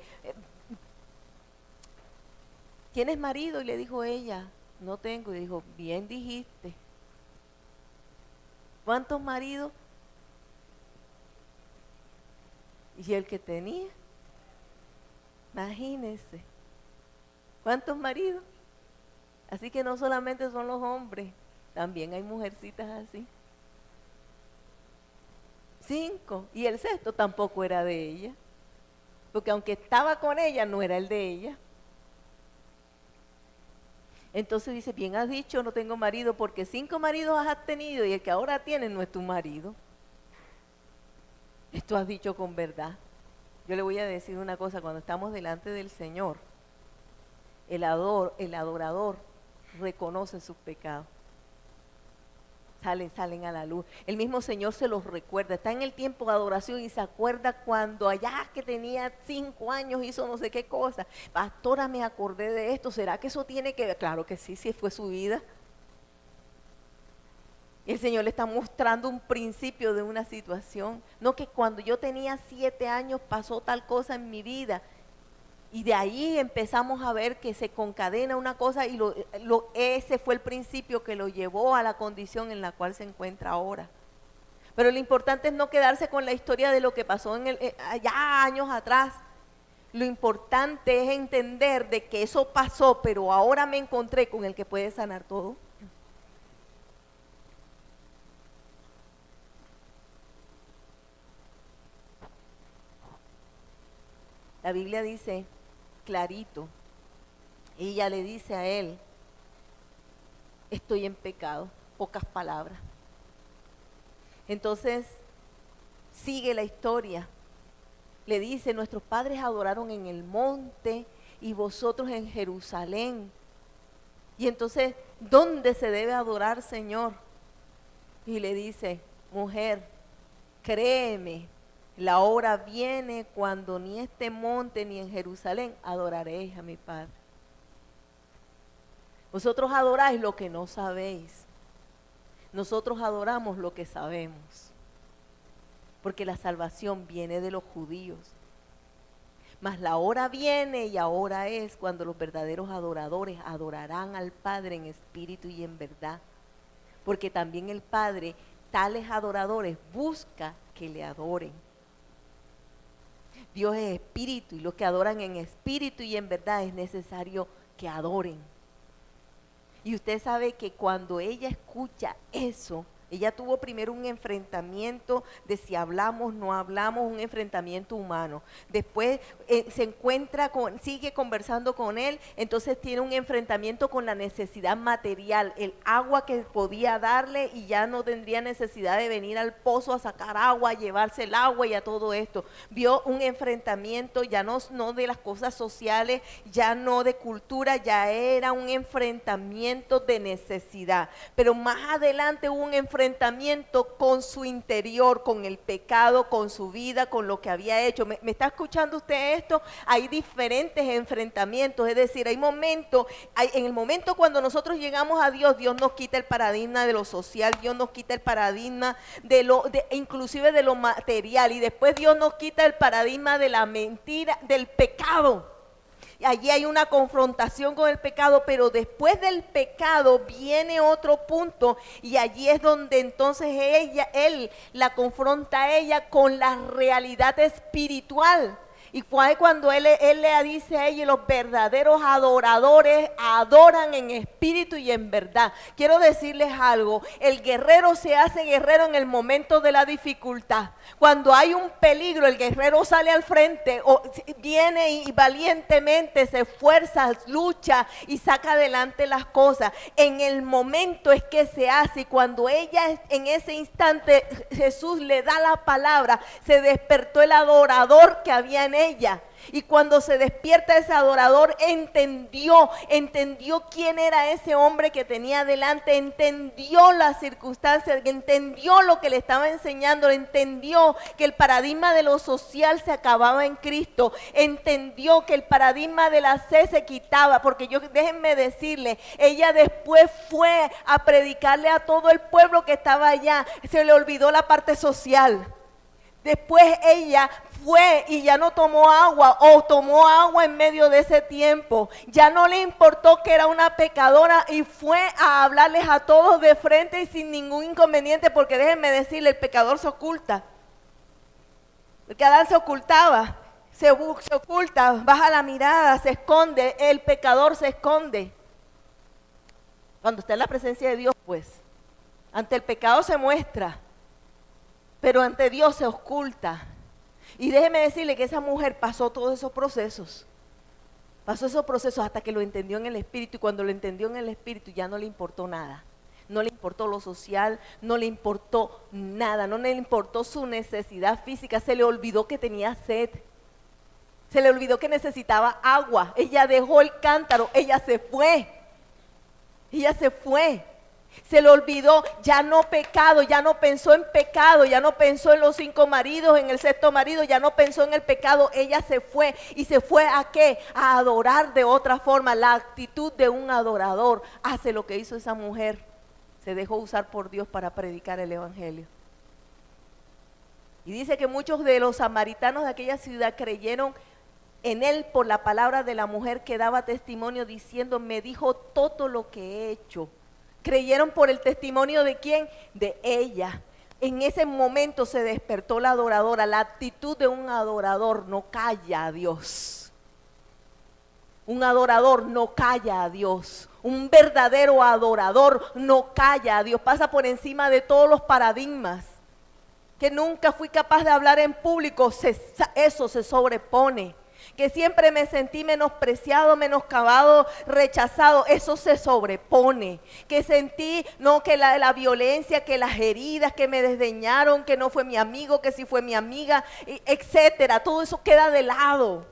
¿tienes marido? Y le dijo ella, no tengo. Y dijo, bien dijiste. ¿Cuántos maridos? Y el que tenía, imagínense. ¿Cuántos maridos? Así que no solamente son los hombres, también hay mujercitas así. 5, y el sexto tampoco era de ella, porque aunque estaba con ella, no era el de ella. Entonces dice, bien has dicho, no tengo marido, porque 5 maridos has tenido y el que ahora tienes no es tu marido. Esto has dicho con verdad. Yo le voy a decir una cosa, cuando estamos delante del Señor, el adorador reconoce sus pecados. Salen a la luz. El mismo Señor se los recuerda. Está en el tiempo de adoración y se acuerda cuando allá que tenía 5 años hizo no sé qué cosa. Pastora, me acordé de esto. ¿Será que eso tiene que ver? Claro que sí, sí fue su vida. El Señor le está mostrando un principio de una situación. No que cuando yo tenía 7 años pasó tal cosa en mi vida. Y de ahí empezamos a ver que se concadena una cosa y ese fue el principio que lo llevó a la condición en la cual se encuentra ahora. Pero lo importante es no quedarse con la historia de lo que pasó allá años atrás. Lo importante es entender de que eso pasó, pero ahora me encontré con el que puede sanar todo. La Biblia dice clarito, ella le dice a él, estoy en pecado, pocas palabras. Entonces sigue la historia, le dice, nuestros padres adoraron en el monte y vosotros en Jerusalén. Y entonces, ¿dónde se debe adorar, Señor? Y le dice, mujer, créeme, la hora viene cuando ni este monte ni en Jerusalén adoraréis a mi Padre. Vosotros adoráis lo que no sabéis. Nosotros adoramos lo que sabemos. Porque la salvación viene de los judíos. Mas la hora viene y ahora es cuando los verdaderos adoradores adorarán al Padre en espíritu y en verdad. Porque también el Padre, tales adoradores, busca que le adoren. Dios es espíritu y los que adoran en espíritu y en verdad es necesario que adoren. Y usted sabe que cuando ella escucha eso, ella tuvo primero un enfrentamiento de si hablamos, no hablamos, un enfrentamiento humano. Después se encuentra sigue conversando con él, entonces tiene un enfrentamiento con la necesidad material, el agua que podía darle y ya no tendría necesidad de venir al pozo a sacar agua, a llevarse el agua y a todo esto. Vio un enfrentamiento ya no de las cosas sociales, ya no de cultura, ya era un enfrentamiento de necesidad. Pero más adelante hubo un enfrentamiento enfrentamiento con su interior, con el pecado, con su vida, con lo que había hecho. ¿Me está escuchando usted esto? Hay diferentes enfrentamientos, es decir, hay momentos, en el momento cuando nosotros llegamos a Dios, Dios nos quita el paradigma de lo social, Dios nos quita el paradigma inclusive de lo material, y después Dios nos quita el paradigma de la mentira, del pecado. Y allí hay una confrontación con el pecado, pero después del pecado viene otro punto, y allí es donde entonces él la confronta a ella con la realidad espiritual. Y fue cuando él le dice a ella: los verdaderos adoradores adoran en espíritu y en verdad. Quiero decirles algo: el guerrero se hace guerrero en el momento de la dificultad. Cuando hay un peligro, el guerrero sale al frente, o viene y valientemente se esfuerza, lucha y saca adelante las cosas. En el momento es que se hace, y cuando ella en ese instante Jesús le da la palabra, se despertó el adorador que había en ella. Y cuando se despierta ese adorador, entendió quién era ese hombre que tenía delante, entendió las circunstancias, entendió lo que le estaba enseñando, entendió que el paradigma de lo social se acababa en Cristo, entendió que el paradigma de la sed se quitaba, porque déjenme decirle, ella después fue a predicarle a todo el pueblo que estaba allá, se le olvidó la parte social. Después ella fue y ya no tomó agua, o tomó agua en medio de ese tiempo. Ya no le importó que era una pecadora y fue a hablarles a todos de frente y sin ningún inconveniente, porque déjenme decirle, el pecador se oculta. Porque Adán se ocultaba, se oculta, baja la mirada, se esconde, el pecador se esconde. Cuando está en la presencia de Dios, pues, ante el pecado se muestra, pero ante Dios se oculta. Y déjeme decirle que esa mujer pasó todos esos procesos. Pasó esos procesos hasta que lo entendió en el Espíritu. Y cuando lo entendió en el Espíritu ya no le importó nada. No le importó lo social, no le importó nada. No le importó su necesidad física. Se le olvidó que tenía sed. Se le olvidó que necesitaba agua. Ella dejó el cántaro, ella se fue. Ella se fue. Se le olvidó, ya no pecado, ya no pensó en pecado, ya no pensó en los 5 maridos, en el 6º marido, ya no pensó en el pecado. Ella se fue, y se fue ¿a qué? A adorar de otra forma. La actitud de un adorador hace lo que hizo esa mujer. Se dejó usar por Dios para predicar el evangelio. Y dice que muchos de los samaritanos de aquella ciudad creyeron en él por la palabra de la mujer que daba testimonio diciendo: me dijo todo lo que he hecho. Creyeron por el testimonio ¿de quién? De ella. En ese momento se despertó la adoradora. La actitud de un adorador no calla a Dios. Un adorador no calla a Dios. Un verdadero adorador no calla a Dios. Pasa por encima de todos los paradigmas. Que nunca fui capaz de hablar en público, eso se sobrepone. Que siempre me sentí menospreciado, menoscabado, rechazado, eso se sobrepone. Que sentí, no, que la violencia, que las heridas, que me desdeñaron, que no fue mi amigo, que sí fue mi amiga, etcétera. Todo eso queda de lado.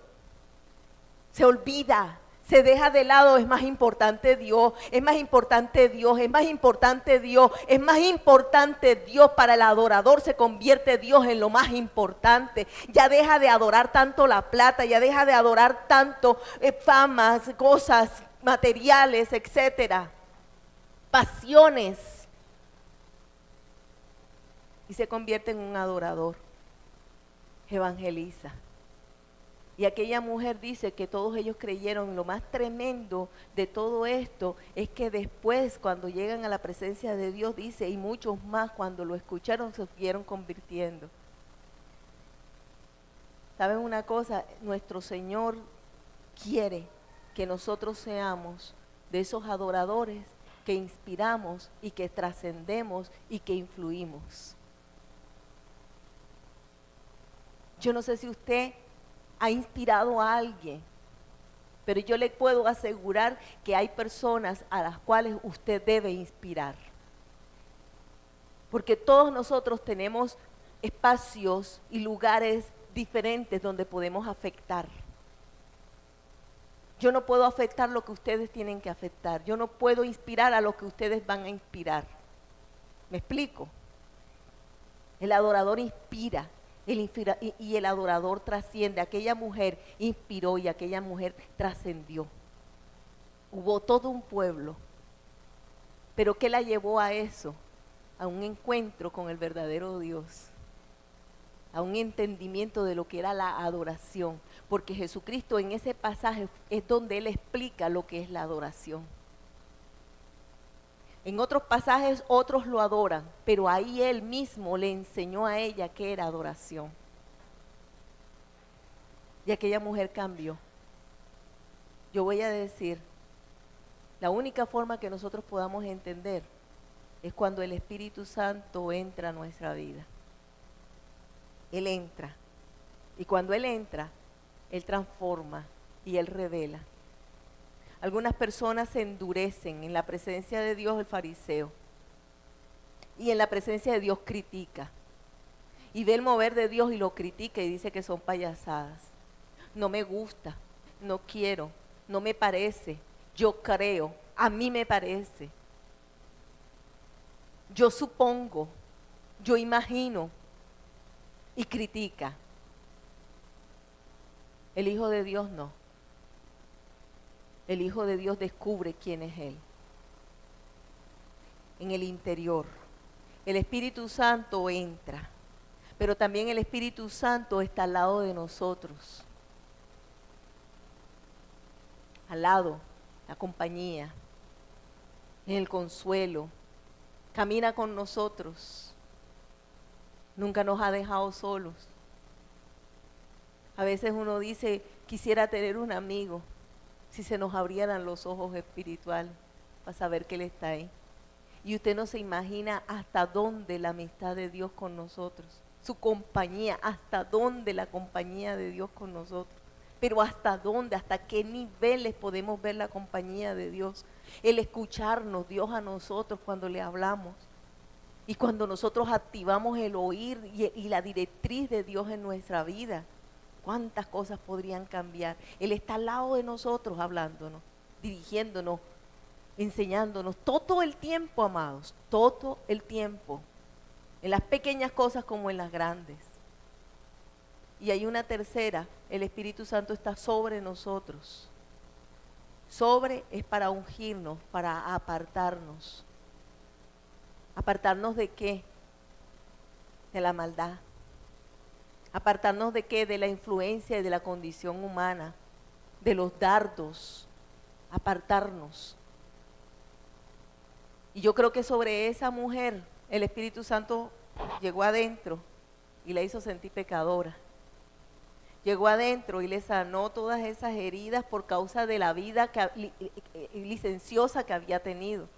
Se olvida, se deja de lado. Es más importante Dios, es más importante Dios, es más importante Dios, es más importante Dios. Para el adorador se convierte Dios en lo más importante. Ya deja de adorar tanto la plata, ya deja de adorar tanto famas, cosas materiales, etcétera, pasiones, y se convierte en un adorador. Evangeliza. Y aquella mujer dice que todos ellos creyeron. Lo más tremendo de todo esto es que después, cuando llegan a la presencia de Dios, dice, y muchos más cuando lo escucharon se siguieron convirtiendo. ¿Saben una cosa? Nuestro Señor quiere que nosotros seamos de esos adoradores que inspiramos y que trascendemos y que influimos. Yo no sé si usted ha inspirado a alguien, pero yo le puedo asegurar que hay personas a las cuales usted debe inspirar. Porque todos nosotros tenemos espacios y lugares diferentes donde podemos afectar. Yo no puedo afectar lo que ustedes tienen que afectar. Yo no puedo inspirar a lo que ustedes van a inspirar. ¿Me explico? El adorador inspira, y el adorador trasciende. Aquella mujer inspiró y aquella mujer trascendió. Hubo todo un pueblo. ¿Pero qué la llevó a eso? A un encuentro con el verdadero Dios, a un entendimiento de lo que era la adoración, porque Jesucristo en ese pasaje es donde Él explica lo que es la adoración. En otros pasajes otros lo adoran, pero ahí Él mismo le enseñó a ella qué era adoración. Y aquella mujer cambió. Yo voy a decir, la única forma que nosotros podamos entender es cuando el Espíritu Santo entra a nuestra vida. Él entra. Y cuando Él entra, Él transforma y Él revela. Algunas personas se endurecen en la presencia de Dios, el fariseo. Y en la presencia de Dios critica. Y ve el mover de Dios y lo critica y dice que son payasadas. No me gusta, no quiero, no me parece, yo creo, a mí me parece. Yo supongo, yo imagino. Y critica. El Hijo de Dios no. El Hijo de Dios descubre quién es Él. En el interior. El Espíritu Santo entra. Pero también el Espíritu Santo está al lado de nosotros. Al lado, la compañía. En el consuelo. Camina con nosotros. Nunca nos ha dejado solos. A veces uno dice, quisiera tener un amigo, si se nos abrieran los ojos espirituales para saber que Él está ahí. Y usted no se imagina hasta dónde la amistad de Dios con nosotros, su compañía, hasta dónde la compañía de Dios con nosotros. Pero hasta dónde, hasta qué niveles podemos ver la compañía de Dios. El escucharnos, Dios a nosotros cuando le hablamos. Y cuando nosotros activamos el oír y la directriz de Dios en nuestra vida, ¿cuántas cosas podrían cambiar? Él está al lado de nosotros hablándonos, dirigiéndonos, enseñándonos todo el tiempo, amados, todo el tiempo, en las pequeñas cosas como en las grandes. Y hay una tercera, el Espíritu Santo está sobre nosotros. Sobre es para ungirnos, para apartarnos. ¿Apartarnos de qué? De la maldad. ¿Apartarnos de qué? De la influencia y de la condición humana, de los dardos. Apartarnos. Y yo creo que sobre esa mujer el Espíritu Santo llegó adentro y la hizo sentir pecadora. Llegó adentro y le sanó todas esas heridas por causa de la vida licenciosa que había tenido.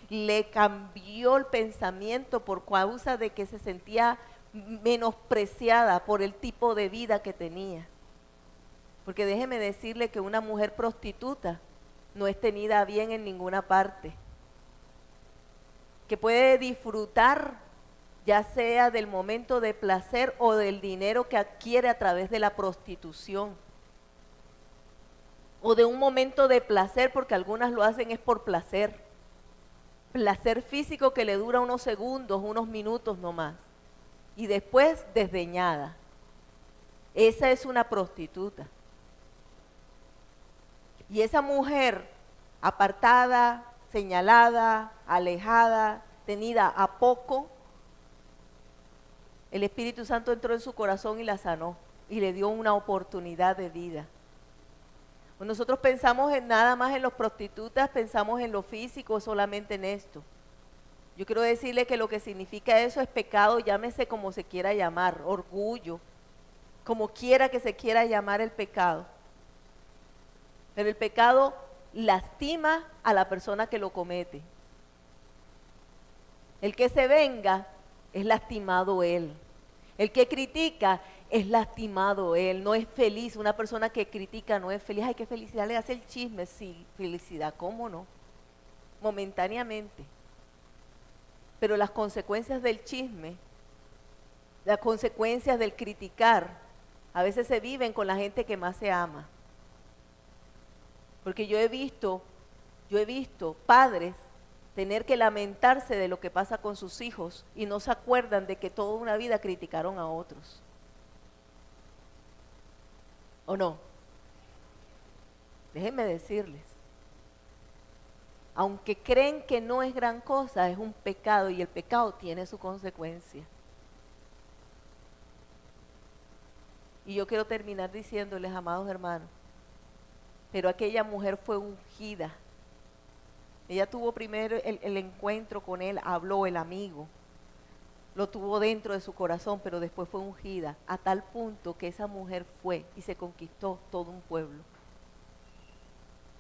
Le cambió el pensamiento por causa de que se sentía menospreciada por el tipo de vida que tenía. Porque déjeme decirle que una mujer prostituta no es tenida bien en ninguna parte. Que puede disfrutar ya sea del momento de placer o del dinero que adquiere a través de la prostitución. O de un momento de placer, porque algunas lo hacen es por placer. Placer físico que le dura unos segundos, unos minutos nomás. Y después desdeñada. Esa es una prostituta. Y esa mujer apartada, señalada, alejada, tenida a poco, el Espíritu Santo entró en su corazón y la sanó y le dio una oportunidad de vida. Nosotros pensamos en nada más en los prostitutas, pensamos en lo físico, solamente en esto. Yo quiero decirle que lo que significa eso es pecado, llámese como se quiera llamar, orgullo, como quiera que se quiera llamar el pecado. Pero el pecado lastima a la persona que lo comete. El que se venga es lastimado él. El que critica es lastimado él, no es feliz. Una persona que critica no es feliz. Ay, qué felicidad le hace el chisme. Sí, felicidad, ¿cómo no? Momentáneamente. Pero las consecuencias del chisme, las consecuencias del criticar, a veces se viven con la gente que más se ama. Porque yo he visto padres tener que lamentarse de lo que pasa con sus hijos y no se acuerdan de que toda una vida criticaron a otros. ¿O no? Déjenme decirles, aunque creen que no es gran cosa, es un pecado y el pecado tiene su consecuencia. Y yo quiero terminar diciéndoles, amados hermanos, pero aquella mujer fue ungida. Ella tuvo primero el encuentro con él, habló el amigo, lo tuvo dentro de su corazón, pero después fue ungida a tal punto que esa mujer fue y se conquistó todo un pueblo.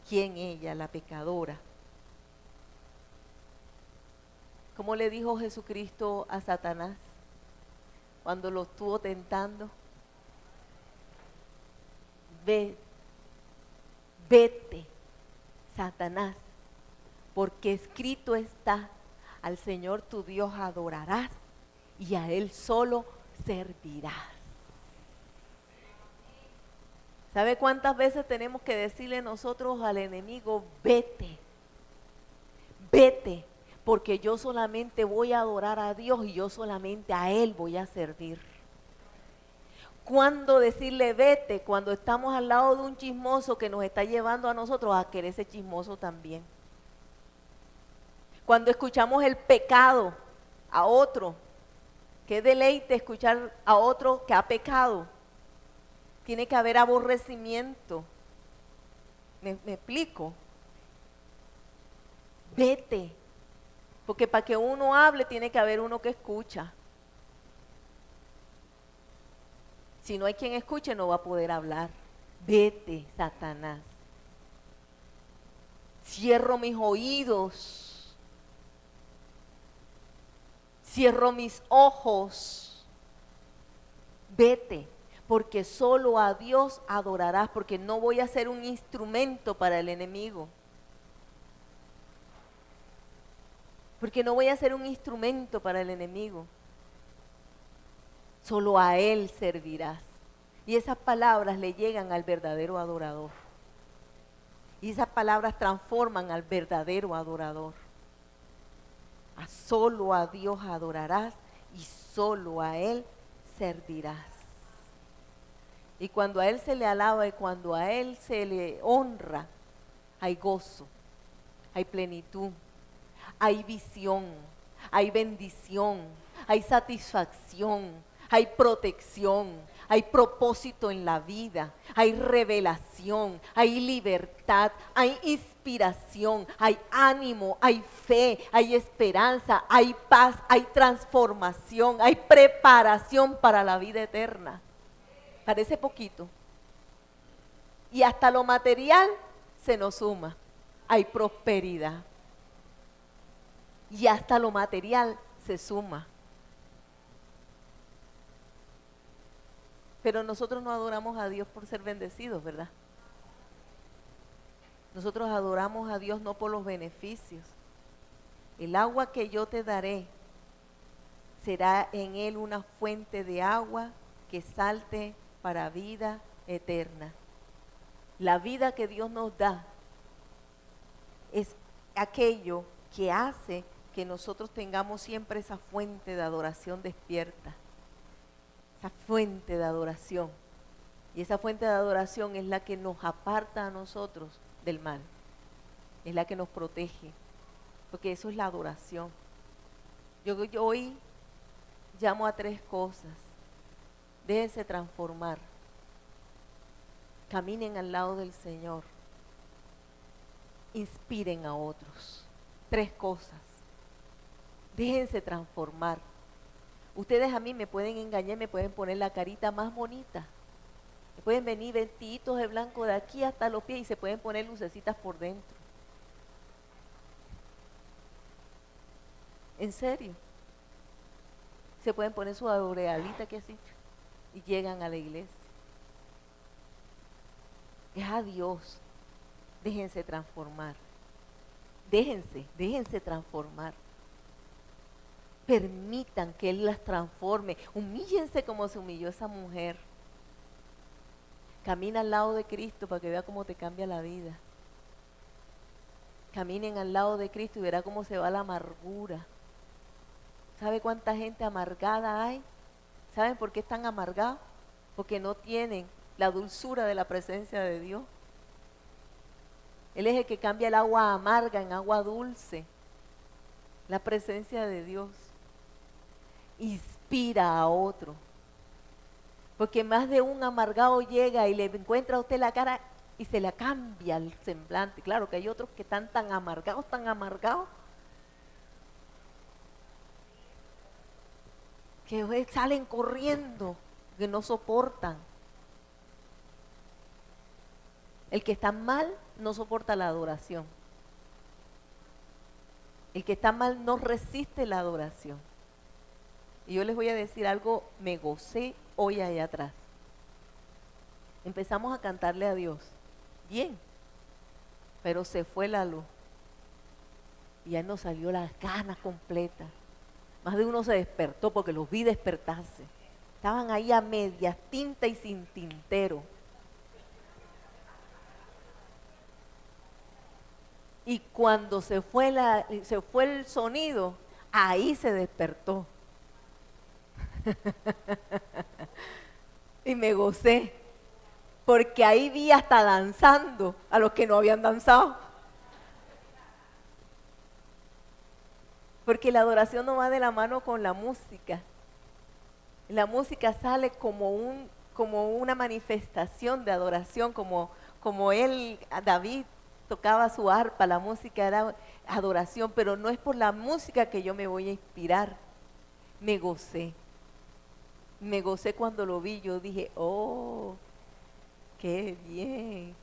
¿Quién ella? La pecadora. ¿Cómo le dijo Jesucristo a Satanás cuando lo estuvo tentando? Vete, Satanás, porque escrito está, al Señor tu Dios adorarás y a Él solo servirás. ¿Sabe cuántas veces tenemos que decirle nosotros al enemigo, vete, vete, porque yo solamente voy a adorar a Dios y yo solamente a Él voy a servir? ¿Cuándo decirle vete? Cuando estamos al lado de un chismoso que nos está llevando a nosotros a querer ese chismoso también. Cuando escuchamos el pecado a otro, qué deleite escuchar a otro que ha pecado. Tiene que haber aborrecimiento. ¿Me explico? Vete, porque para que uno hable tiene que haber uno que escucha. Si no hay quien escuche, no va a poder hablar. Vete, Satanás. Cierro mis oídos. Cierro mis ojos. Vete, porque solo a Dios adorarás, porque no voy a ser un instrumento para el enemigo. Porque no voy a ser un instrumento para el enemigo. Solo a Él servirás. Y esas palabras le llegan al verdadero adorador. Y esas palabras transforman al verdadero adorador. Solo a Dios adorarás y solo a Él servirás. Y cuando a Él se le alaba y cuando a Él se le honra, hay gozo, hay plenitud, hay visión, hay bendición, hay satisfacción, hay protección, hay propósito en la vida, hay revelación, hay libertad, hay inspiración, hay ánimo, hay fe, hay esperanza, hay paz, hay transformación, hay preparación para la vida eterna. Parece poquito. Y hasta lo material se nos suma. Hay prosperidad. Y hasta lo material se suma. Pero nosotros no adoramos a Dios por ser bendecidos, ¿verdad? Nosotros adoramos a Dios no por los beneficios. El agua que yo te daré será en él una fuente de agua que salte para vida eterna. La vida que Dios nos da es aquello que hace que nosotros tengamos siempre esa fuente de adoración despierta. Esa fuente de adoración. Y esa fuente de adoración es la que nos aparta a nosotros del mal. Es la que nos protege. Porque eso es la adoración. Yo hoy llamo a 3 cosas. Déjense transformar. Caminen al lado del Señor. Inspiren a otros. 3 cosas. Déjense transformar. Ustedes a mí me pueden engañar, me pueden poner la carita más bonita. Me pueden venir vestiditos de blanco de aquí hasta los pies y se pueden poner lucecitas por dentro. En serio. Se pueden poner su aureolita aquí así y llegan a la iglesia. Es a Dios. Déjense transformar. Déjense transformar. Permitan que Él las transforme. Humíllense como se humilló esa mujer. Camina al lado de Cristo para que vea cómo te cambia la vida. Caminen al lado de Cristo y verá cómo se va la amargura. ¿Sabe cuánta gente amargada hay? ¿Saben por qué están amargados? Porque no tienen la dulzura de la presencia de Dios. Él es el que cambia el agua amarga en agua dulce. La presencia de Dios inspira a otro. Porque más de un amargado llega y le encuentra a usted la cara y se le cambia el semblante. Claro que hay otros que están tan amargados, que salen corriendo, que no soportan. El que está mal no soporta la adoración. El que está mal no resiste la adoración. Y yo les voy a decir algo, me gocé hoy allá atrás. Empezamos a cantarle a Dios. Bien, pero se fue la luz. Y ya nos salió las ganas completas. Más de uno se despertó porque los vi despertarse. Estaban ahí a medias, tinta y sin tintero. Y cuando se fue el sonido, ahí se despertó. Y me gocé, porque ahí vi hasta danzando a los que no habían danzado. Porque la adoración no va de la mano con la música. La música sale como una manifestación de adoración, como David tocaba su arpa, la música era adoración, pero no es por la música que yo me voy a inspirar. Me gocé cuando lo vi, yo dije, oh, qué bien.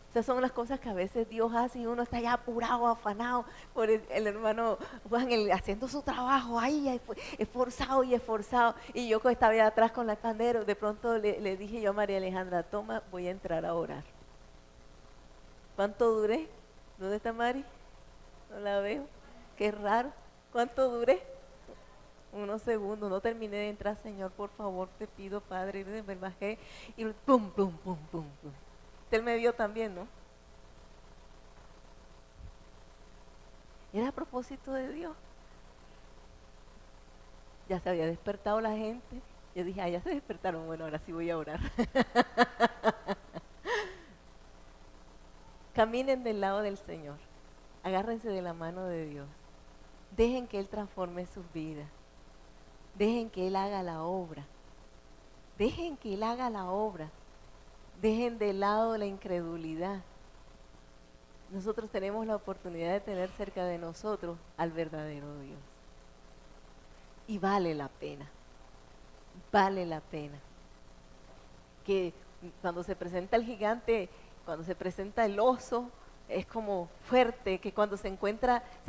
Esas son las cosas que a veces Dios hace y uno está ya apurado, afanado por el hermano Juan haciendo su trabajo, ahí esforzado y esforzado. Y yo estaba allá atrás con la pandero, de pronto le dije yo a María Alejandra, toma, voy a entrar a orar. ¿Cuánto duré? ¿Dónde está Mari? No la veo. Qué raro. ¿Cuánto duré? Unos segundos. No terminé de entrar, Señor, por favor, te pido, Padre. Y me bajé y pum, pum, pum, pum, pum. Usted me vio también, ¿no? Era a propósito de Dios. Ya se había despertado la gente. Yo dije, ya se despertaron. Bueno, ahora sí voy a orar. Caminen del lado del Señor. Agárrense de la mano de Dios. Dejen que Él transforme sus vidas. Dejen que Él haga la obra. Dejen que Él haga la obra. Dejen de lado la incredulidad. Nosotros tenemos la oportunidad de tener cerca de nosotros al verdadero Dios. Y vale la pena. Vale la pena. Que cuando se presenta el gigante, cuando se presenta el oso, es como fuerte, que cuando se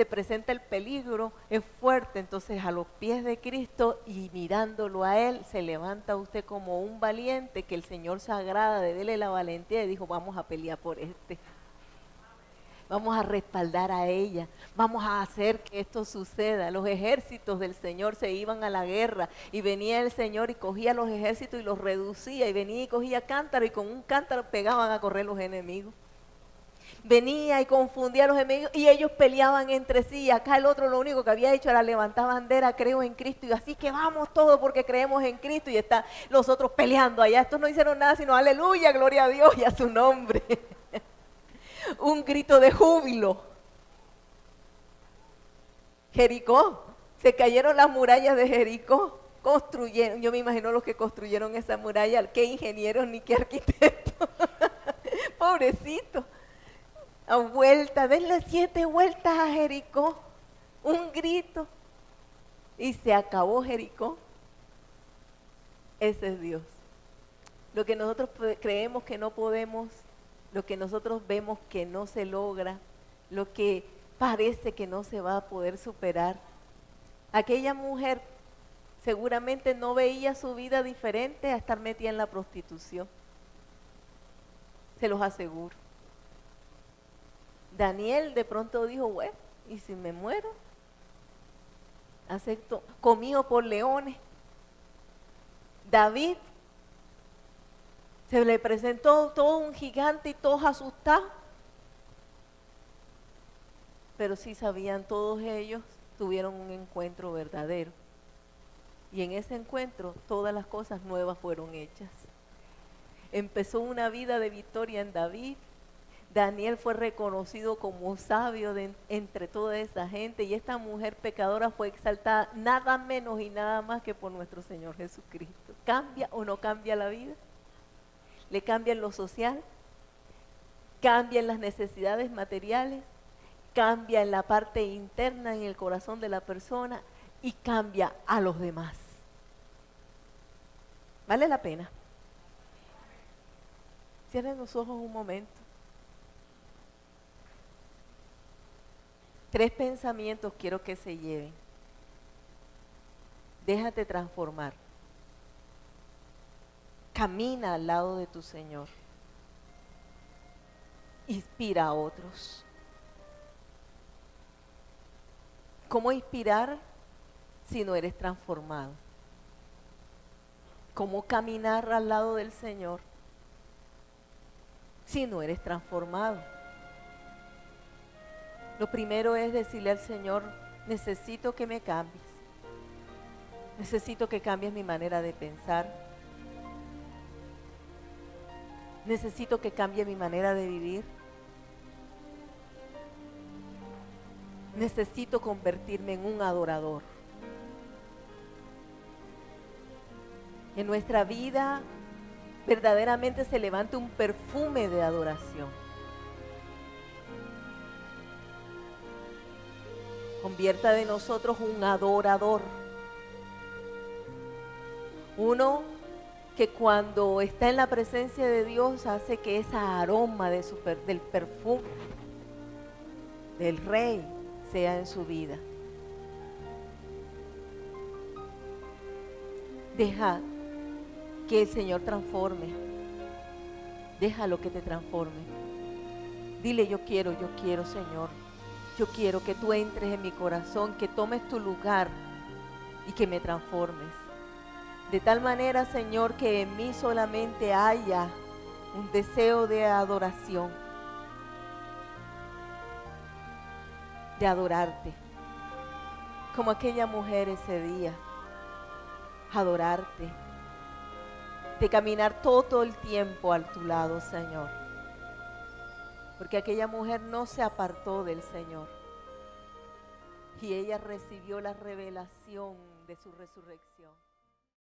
presenta el peligro, es fuerte. Entonces a los pies de Cristo y mirándolo a Él, se levanta usted como un valiente, que el Señor se agrada de darle la valentía y dijo, vamos a pelear por este. Vamos a respaldar a ella, vamos a hacer que esto suceda. Los ejércitos del Señor se iban a la guerra y venía el Señor y cogía los ejércitos y los reducía, y venía y cogía cántaro y con un cántaro pegaban a correr los enemigos. Venía y confundía a los enemigos y ellos peleaban entre sí. Y acá el otro lo único que había hecho era levantar bandera, creo en Cristo, y así que vamos todos porque creemos en Cristo, y están los otros peleando allá. Estos no hicieron nada sino aleluya, gloria a Dios y a su nombre. Un grito de júbilo. Jericó, se cayeron las murallas de Jericó. Construyeron, yo me imagino los que construyeron esa muralla, qué ingenieros ni qué arquitectos. Pobrecito. A vuelta, denle 7 vueltas a Jericó. Un grito. Y se acabó Jericó. Ese es Dios. Lo que nosotros creemos que no podemos, lo que nosotros vemos que no se logra, lo que parece que no se va a poder superar. Aquella mujer seguramente no veía su vida diferente a estar metida en la prostitución. Se los aseguro. Daniel de pronto dijo, bueno, ¿y si me muero? Acepto, comido por leones. David, se le presentó todo un gigante y todos asustados. pero sí sabían, todos ellos tuvieron un encuentro verdadero. Y en ese encuentro todas las cosas nuevas fueron hechas. Empezó una vida de victoria en David. Daniel fue reconocido como sabio entre toda esa gente, y esta mujer pecadora fue exaltada nada menos y nada más que por nuestro Señor Jesucristo. ¿Cambia o no cambia la vida? ¿Le cambia en lo social? ¿Cambia en las necesidades materiales? ¿Cambia en la parte interna, en el corazón de la persona? Y cambia a los demás. ¿Vale la pena? Cierren los ojos un momento. 3 pensamientos quiero que se lleven. Déjate transformar. Camina al lado de tu Señor. Inspira a otros. ¿Cómo inspirar si no eres transformado? ¿Cómo caminar al lado del Señor si no eres transformado? Lo primero es decirle al Señor, necesito que me cambies. Necesito que cambies mi manera de pensar. Necesito que cambie mi manera de vivir. Necesito convertirme en un adorador. En nuestra vida verdaderamente se levante un perfume de adoración. Convierta de nosotros un adorador. Uno que cuando está en la presencia de Dios hace que esa aroma del perfume del Rey sea en su vida. Deja que el Señor transforme. Déjalo que te transforme. Dile, yo quiero, Señor. Yo quiero que tú entres en mi corazón, que tomes tu lugar y que me transformes. De tal manera, Señor, que en mí solamente haya un deseo de adoración, de adorarte, como aquella mujer ese día, adorarte, de caminar todo el tiempo a tu lado, Señor. Porque aquella mujer no se apartó del Señor y ella recibió la revelación de su resurrección.